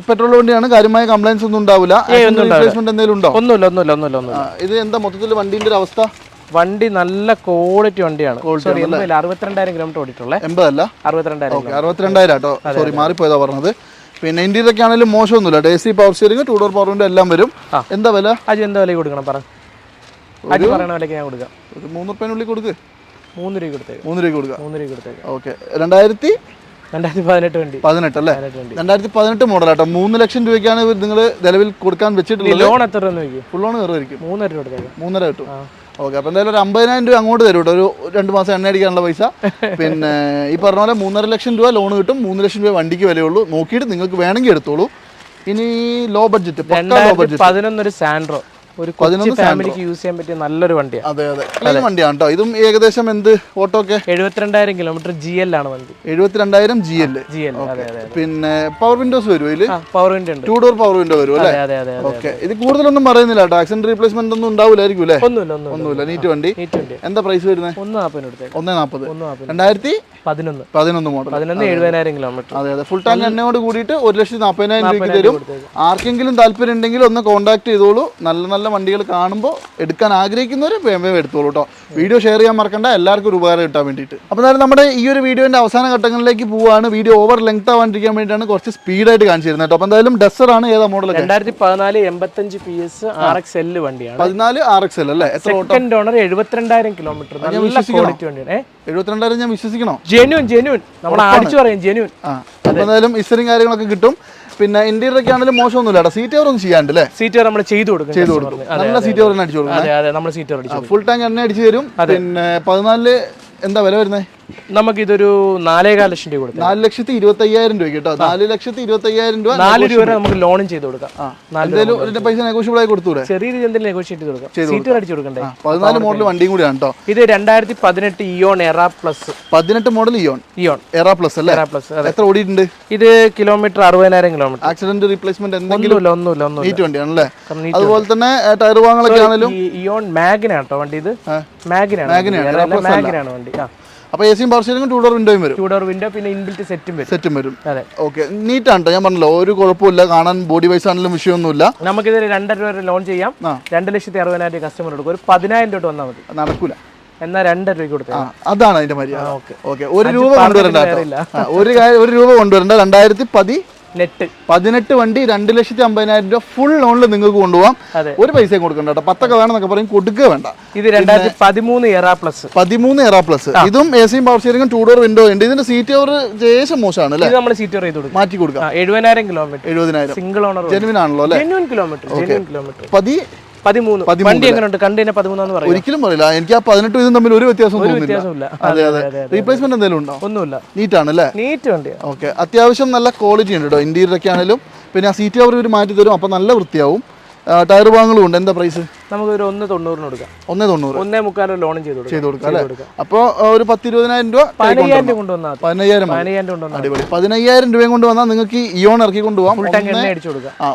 പെട്രോൾ വണ്ടിയാണ്. കാര്യമായ കംപ്ലൈൻസ് ഒന്നും ഉണ്ടാവില്ല. എന്തെങ്കിലും ഉണ്ടോ? ഒന്നുമില്ല. ഇത് എന്താ മൊത്തത്തിൽ വണ്ടിന്റെ ഒരു അവസ്ഥ? വണ്ടി നല്ല ക്വാളിറ്റി വണ്ടിയാണ്. 62,000 കിലോമീറ്റർ ഓടിയിട്ടുള്ളത്. 80 അല്ല, 62,000 കേട്ടോ. സോറി, മാറിപ്പോയതാ പറഞ്ഞത്. പിന്നെ ഇന്റീരിയർ ഒക്കെ ആണെങ്കിലും മോശമൊന്നുമില്ല. AC power steering, 2 door power window എല്ലാം വരും. എന്താ വില? എന്താ വില കൊടുക്കണം? പറയണ വിലക്ക് ഞാൻ കൊടുക്കാം. ഒരു 3 രൂപ കൊടുക്ക്. 3 രൂപ കൊടുത്തേക്ക്. 3 രൂപ കൊടുക്കാം. 3 രൂപ കൊടുത്തേക്ക്. ഓക്കെ, 2018 വണ്ടി. 18 അല്ലേ? 2018 മോഡൽ ആട്ടോ. 3 ലക്ഷം രൂപയ്ക്കാണ് നിങ്ങൾ നിലവിൽ കൊടുക്കാൻ വെച്ചിട്ടുള്ളത്. ലോൺ എത്ര രൂപ നോക്കി? Full loan കയറുമായിരിക്കും. 3,00,000 രൂപ കൊടുത്തേക്ക്. 3,500 കിട്ടും. ഓക്കെ, അപ്പോൾ എന്തായാലും ഒരു 50,000 രൂപ അങ്ങോട്ട് തരും കേട്ടോ. ഒരു 2 മാസം എണ്ണ അടിക്കാനുള്ള പൈസ. പിന്നെ ഈ പറഞ്ഞ പോലെ 3.5 ലക്ഷം രൂപ ലോൺ കിട്ടും. 3 ലക്ഷം രൂപ വണ്ടിക്ക് വിലയുള്ളൂ. നോക്കിയിട്ട് നിങ്ങൾക്ക് വേണമെങ്കിൽ എടുത്തോളൂ. ഇനി ലോ ബഡ്ജറ്റ് 2011 ഒരു സാൻഡ്രോ, ഒരു കൊച്ചു ഫാമിലിക്ക് യൂസ് ചെയ്യാൻ പറ്റിയ നല്ലൊരു വണ്ടിയാണ്. അതെ അതെ, ക്ലീൻ വണ്ടിയാണ് കേട്ടോ. ഇതും ഏകദേശം എന്ത് ഓട്ടോ ഒക്കെ 72,000 കിലോമീറ്റർ GL ആണ് വണ്ടി. 72,000 GL. പിന്നെ പവർ വിൻഡോസ് വരും ഇതില്? പവർ വിൻഡോ ഉണ്ട്. 2 ഡോർ പവർ വിൻഡോ വരും അല്ലേ? ഓക്കെ, ഇത് കൂടുതലൊന്നും പറയുന്നില്ല കേട്ടോ. ആക്സിഡന്റ് റീപ്ലേസ്മെന്റ് ഒന്നും ഉണ്ടാവില്ലായിരിക്കും അല്ലേ? ഒന്നുമില്ല. നീറ്റ് വണ്ടി. എന്താ പ്രൈസ് വരുന്നത്? 1,40 2011 മോഡൽ. 70,000 കിലോമീറ്റർ. അതെ അതെ, ഫുൾ ടാങ്ക് എണ്ണയോട് കൂടിയിട്ട് 1,40,000 രൂപയ്ക്ക് തരും. ആർക്കെങ്കിലും താല്പര്യം ഉണ്ടെങ്കിൽ ഒന്ന് കോൺടാക്ട് ചെയ്തോളൂ. നല്ല നല്ല വണ്ടികൾ കാണുമ്പോൾ എടുക്കാൻ ആഗ്രഹിക്കുന്നവർ വേഗം എടുത്തോളൂ കേട്ടോ. വീഡിയോ ഷെയർ ചെയ്യാൻ മറക്കണ്ട, എല്ലാവർക്കും ഒരു ഉപകാരം കിട്ടാൻ വേണ്ടിയിട്ട്. അപ്പോൾ എന്തായാലും നമ്മുടെ ഈ ഒരു വീഡിയോന്റെ അവസാന ഘട്ടങ്ങളിലേക്ക് പോവുകയാണ്. വീഡിയോ ഓവർ ലെങ്ത് ആവാണ്ടിരിക്കാൻ വേണ്ടിയിട്ടാണ് കുറച്ച് സ്പീഡായിട്ട് കാണിച്ചു തരുന്നത് കേട്ടോ. അപ്പോൾ എന്തായാലും ഡസ്റ്റർ ആണ്. ഏതാ മോഡൽ? 2014 85 PS RXL വണ്ടിയാണ്. 14 RXL അല്ലേ? എത്ര ഓട്ടം? Second owner 72,000 kilometre. നല്ല ക്വാളിറ്റി വണ്ടിയാണ്. 72,000 ഞാൻ വിശ്വസിക്കണോ? ജെന്യൂൻ നമ്മൾ അടിച്ചു പറയും ജെന്യൂൻ. അപ്പോൾ എന്തായാലും ഇസ്റ്ററിംഗ് കാര്യങ്ങളൊക്കെ കിട്ടും. പിന്നെ ഇന്റീരിയർ ഒക്കെ ആണെങ്കിലും മോശമൊന്നുമില്ല. സീറ്റ് കവർ ഒന്നും ചെയ്യാണ്ട് അല്ലേ? സീറ്റ് കവർ നമ്മൾ ചെയ്തു കൊടുക്കും. നല്ല സീറ്റ് കവർ അടിച്ചു കൊടുക്കും. ഫുൾ ടാങ്ക് എണ്ണ അടിച്ചു തരും. പിന്നെ 14 എന്താ വില വരുന്നത്? നമുക്കിതൊരു 4.25 ലക്ഷം രൂപ കൊടുക്കും. 4,25,000 രൂപ കേട്ടോ. 4,25,000 രൂപ. 4 രൂപ നമുക്ക് ലോണും ചെയ്ത് കൊടുക്കാം. എന്തായാലും ഇതിന്റെ പൈസ നെഗോഷ്യബിൾ ആയി കൊടുത്തൂടെ? ചെറിയ രീതിയിൽ നെഗോഷിയേറ്റ് ചെയ്ത് കൊടുക്കാം. സീറ്റ് അടിച്ചു കൊടുക്കണ്ടേ? 14 മോഡൽ വണ്ടിയും കൂടിയാണ് കേട്ടോ. ഇത് 2018 Eon Era plus. 18 model Eon Era plus അല്ലേ? എത്ര ഓടിയിട്ടുണ്ട്? ഇത് കിലോമീറ്റർ 60,000 കിലോമീറ്റർ. ആക്സിഡന്റ് റീപ്ലേസ്മെന്റ് എന്തെങ്കിലും? ഒന്നുമില്ല. നീറ്റ് വണ്ടിയാണല്ലേ? അതുപോലെ തന്നെ ടയർ വാങ്ങലൊക്കെ ആണെങ്കിലും ഇയോൺ മാഗിനാണ് കേട്ടോ വണ്ടി. ഇത് മാഗിനാണ് വണ്ടി. അപ്പോൾ AC പവർ സ്റ്റിയറിംഗും 2 ഡോർ വിൻഡോയും വരും. 2 ഡോർ വിൻഡോ പിന്നെ ഇൻബിൽറ്റ് സെറ്റും വരും. അതെ, ഓക്കെ, നീറ്റാണ് കേട്ടോ. ഞാൻ പറഞ്ഞല്ലോ, ഒരു കുഴപ്പമില്ല. കാണാൻ ബോഡി വൈസ് ആണെങ്കിലും വിഷയമൊന്നുമില്ല. നമുക്കിത് 2 രൂപ ലോൺ ചെയ്യാം. 2,60,000 കസ്റ്റമർ കൊടുക്കും. ഒരു 10,000 രൂപ വന്നാൽ മതി. നടക്കൂല. എന്നാൽ 2 രൂപയ്ക്ക് കൊടുത്താൽ അതാണ് അതിന്റെ മര്യാദ. ഓക്കെ, 1 രൂപ കൊണ്ടുവരണ്ട. ഒരു രൂപ കൊണ്ടുവരണ്ട. 2018 വണ്ടി 2,50,000 രൂപ ഫുൾ ലോണിൽ നിങ്ങൾക്ക് കൊണ്ടുപോകാം. ഒരു പൈസയും കൊടുക്കണ്ട കേട്ടോ. 10 വേണമെന്നൊക്കെ പറയും, കൊടുക്കുക വേണ്ട. ഇത് 2013 എറ പ്ലസ്. 13 എറ പ്ലസ്. ഇതും AC പവർ സ്റ്റിയറിംഗും 2 ഡോർ വിൻഡോ ഉണ്ട്. ഇതിന്റെ സീറ്റ് കവർ ശേഷം മോശമാണ് അല്ലേ? നമ്മൾ സീറ്റ് കവർ ചെയ്ത് കൊടുക്കും, മാറ്റി കൊടുക്കാം. 70,000 കിലോമീറ്റർ. 70,000 single owner. ജെനുവിൻ ആണല്ലോ അല്ലേ? Genuine kilometre. 13 വണ്ടി എങ്ങനെയുണ്ട്? കണ്ടതിനെ 13 പറയും. ഒരിക്കലും പറയില്ല. എനിക്ക് ആ 18 ഇതും തമ്മിൽ ഒരു വ്യത്യാസം തോന്നുന്നില്ല. അതെ അതെ. റീപ്ലേസ്മെന്റ് എന്തെങ്കിലും ഉണ്ടോ? ഒന്നുമില്ല. നീറ്റ് ആണല്ലേ? നീറ്റ് വണ്ടി. ഓക്കെ, അത്യാവശ്യം നല്ല ക്വാളിറ്റി ഉണ്ട് കേട്ടോ. ഇന്റീരിയർ ഒക്കെ ആണെങ്കിലും പിന്നെ ആ സീറ്റ് കവർ ഇവർ മാറ്റി തരും. അപ്പോൾ നല്ല വൃത്തിയാവും. ടയർ ഭാഗങ്ങളും ഉണ്ട്. എന്താ പ്രൈസ്? നമുക്കൊരു 1.90 കൊടുക്കാം. 1.90. 1.75 ലോണും ചെയ്ത് കൊടുക്കാം അല്ലേ? അപ്പോൾ ഒരു 10-20,000 രൂപ 15,000 കൊണ്ടുവന്നാൽ 15,000 അടിപൊളി. 15,000 രൂപയും കൊണ്ട് വന്നാൽ നിങ്ങൾക്ക് ഇയോൺ ഇറക്കി കൊണ്ടുപോകാം.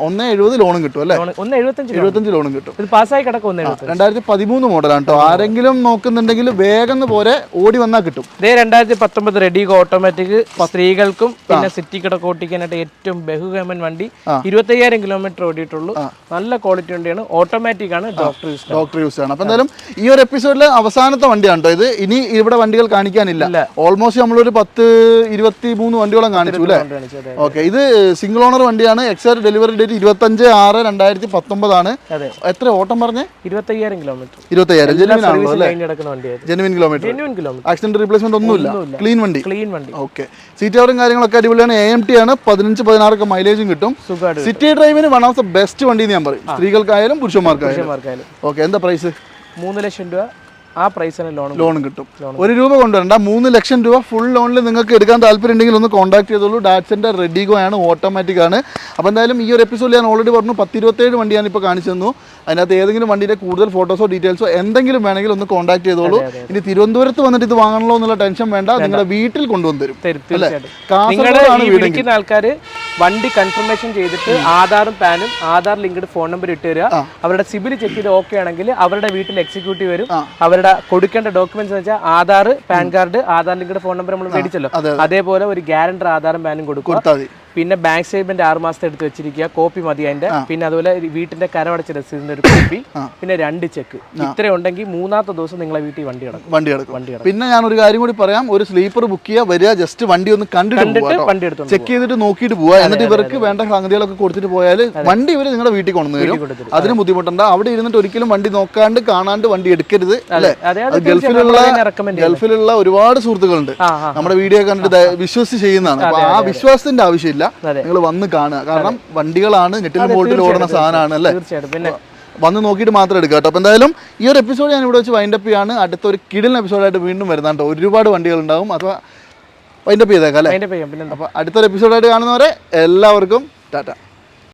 1.70 ലോണും കിട്ടും അല്ലേ? 1.75 ലോണും കിട്ടും. ഇത് പാസ്സായി കിടക്കും. 2013 മോഡലാണ് കേട്ടോ. ആരെങ്കിലും നോക്കുന്നുണ്ടെങ്കിൽ വേഗം പോലെ ഓടി വന്നാൽ കിട്ടും. 2019 റെഡിഗോ ഓട്ടോമാറ്റിക് സ്ത്രീകൾക്കും പിന്നെ സിറ്റി കിടക്ക് ഓട്ടിക്കാനായിട്ട് ഏറ്റവും ബഹുഗമൻ വണ്ടി. 25,000 കിലോമീറ്റർ ഓടിയിട്ടുള്ളൂ. നല്ല ക്വാളിറ്റി വണ്ടിയാണ്. ഓട്ടോമാറ്റിക് ആണ്. ഡോക്ടർ യൂസ് ആണ്. അപ്പൊ എന്തായാലും ഈ ഒരു എപ്പിസോഡിലെ അവസാനത്തെ വണ്ടിയാണ് കേട്ടോ ഇത്. ഇനി ഇവിടെ വണ്ടികൾ കാണിക്കാനില്ല. ഓൾമോസ്റ്റ് നമ്മളൊരു 10-23 വണ്ടിയോളം കാണിച്ചു അല്ലേ? ഓക്കെ, ഇത് സിംഗിൾ ഓണർ വണ്ടിയാണ്. എക്സാക്ട് ഡെലിവറി ഡേറ്റ് 25/6/2019 ആണ്. എത്ര ഓട്ടം പറഞ്ഞേ? 25,000 kilometre. 25,000 genuine kilometre. Accident replacement ഒന്നുമില്ല. ക്ലീൻ വണ്ടി. ഓക്കെ, സീറ്റ് കവറും കാര്യങ്ങളൊക്കെ അടിപൊളിയാണ്. AMT ആണ്. 15-16 മൈലേജും കിട്ടും. സിറ്റി ഡ്രൈവിന് വൺ ഓഫ് ദ ബെസ്റ്റ് വണ്ടി എന്ന് ഞാൻ പറയും. സ്ത്രീകൾക്കായാലും പുരുഷന്മാർക്കായാലും. ഓക്കെ, എന്താ പ്രൈസ്? 3 ലക്ഷം രൂപ ആ പ്രൈസിന് ലോണും കിട്ടും. 1 രൂപ കൊണ്ടുവരണ്ട. 3 ലക്ഷം രൂപ ഫുൾ ലോണിൽ നിങ്ങൾക്ക് എടുക്കാൻ താല്പര്യം ഉണ്ടെങ്കിൽ ഒന്ന് കോൺടാക്ട് ചെയ്തോളൂ. ഡാറ്റ്സന്റെ റെഡിഗോ ആണ്, ഓട്ടോമാറ്റിക് ആണ്. അപ്പോൾ എന്തായാലും ഈ ഒരു എപ്പിസോഡിൽ ഞാൻ ഓൾറെഡി പറഞ്ഞു 10-27 വണ്ടിയാണ് ഇപ്പോൾ കാണിച്ചു തന്നു. അതിനകത്ത് ഏതെങ്കിലും വണ്ടിയുടെ കൂടുതൽ ഫോട്ടോസോ ഡീറ്റെയിൽസോ എന്തെങ്കിലും വേണമെങ്കിൽ ഒന്ന് കോൺടാക്ട് ചെയ്തോളൂ. ഇനി തിരുവനന്തപുരത്ത് വന്നിട്ട് ഇത് വാങ്ങണല്ലോ എന്നുള്ള ടെൻഷൻ വേണ്ട. നിങ്ങളുടെ വീട്ടിൽ കൊണ്ടുവന്ന് തരും. വിളിക്കുന്ന ആൾക്കാർ വണ്ടി കൺഫർമേഷൻ ചെയ്തിട്ട് ആധാറും പാനും ആധാർ ലിങ്ക്ഡ് ഫോൺ നമ്പർ ഇട്ട് തരിക. അവരുടെ സിബിൽ ചെക്ക് ചെയ്ത് ഓക്കെ ആണെങ്കിൽ അവരുടെ വീട്ടിൽ എക്സിക്യൂട്ടീവ് വരും. അവരുടെ കൊടുക്കേണ്ട ഡോക്യുമെന്റ്സ് വെച്ചാൽ Aadhaar, pan card, Aadhaar linked phone number നമ്മൾ മേടിച്ചല്ലോ, അതേപോലെ ഒരു ഗ്യാരണ്ടർ ആധാറും പാനും കൊടുക്കുക. പിന്നെ ബാങ്ക് സ്റ്റേറ്റ്മെന്റ് 6 മാസത്തെ എടുത്ത് വെച്ചിരിക്കുക, കോപ്പി മതി അതിന്റെ. പിന്നെ അതുപോലെ വീട്ടിന്റെ കരമടച്ച രസീതിന്റെ ഒരു കോപ്പി, പിന്നെ 2 ചെക്ക്. ഇത്ര ഉണ്ടെങ്കിൽ 3ാമത്തെ ദിവസം നിങ്ങളെ വീട്ടിൽ വണ്ടി കിടക്കും. പിന്നെ ഞാൻ ഒരു കാര്യം കൂടി പറയാം. ഒരു സ്ലീപ്പർ ബുക്ക് ചെയ്യുക, വരിക, ജസ്റ്റ് വണ്ടി ഒന്ന് കണ്ടിട്ട് വണ്ടി എടുത്തു ചെക്ക് ചെയ്തിട്ട് നോക്കിയിട്ട് പോവുക. എന്നിട്ട് ഇവർക്ക് വേണ്ട സംഗതികളൊക്കെ കൊടുത്തിട്ട് പോയാൽ വണ്ടി ഇവർ നിങ്ങളുടെ വീട്ടിൽ കൊണ്ടുവന്ന് തരും. അതിന് ബുദ്ധിമുട്ടണ്ട. അവിടെ ഇരുന്നിട്ട് ഒരിക്കലും വണ്ടി നോക്കാണ്ട് കാണാണ്ട് വണ്ടി എടുക്കരുത് അല്ലേ? ഗൾഫിലുള്ള ഒരുപാട് സുഹൃത്തുക്കളുണ്ട് നമ്മുടെ വീഡിയോ കണ്ടിട്ട് വിശ്വസിച്ച് ചെയ്യുന്നതാണ്. അപ്പൊ ആ വിശ്വാസത്തിന്റെ ആവശ്യമില്ല. നിങ്ങൾ വന്ന് കാണുക. കാരണം വണ്ടികളാണ്, നെറ്റിലും ബോട്ടിൽ ഓടുന്ന സാധനമാണ് അല്ലേ? വന്ന് നോക്കിയിട്ട് മാത്രം എടുക്കുക കേട്ടോ. അപ്പോൾ എന്തായാലും ഈ ഒരു എപ്പിസോഡ് ഞാൻ ഇവിടെ വെച്ച് വൈൻഡപ്പ് ചെയ്യാണ്. അടുത്ത ഒരു കിടിലൻ എപ്പിസോഡായിട്ട് വീണ്ടും വരുന്നുണ്ട്. ഒരുപാട് വണ്ടികൾ ഉണ്ടാവും. അപ്പോൾ വൈൻഡപ്പ് ചെയ്തേക്കാം അല്ലേ? അപ്പോൾ അടുത്തൊരു എപ്പിസോഡായിട്ട് കാണുന്നവരെ എല്ലാവർക്കും ടാറ്റ.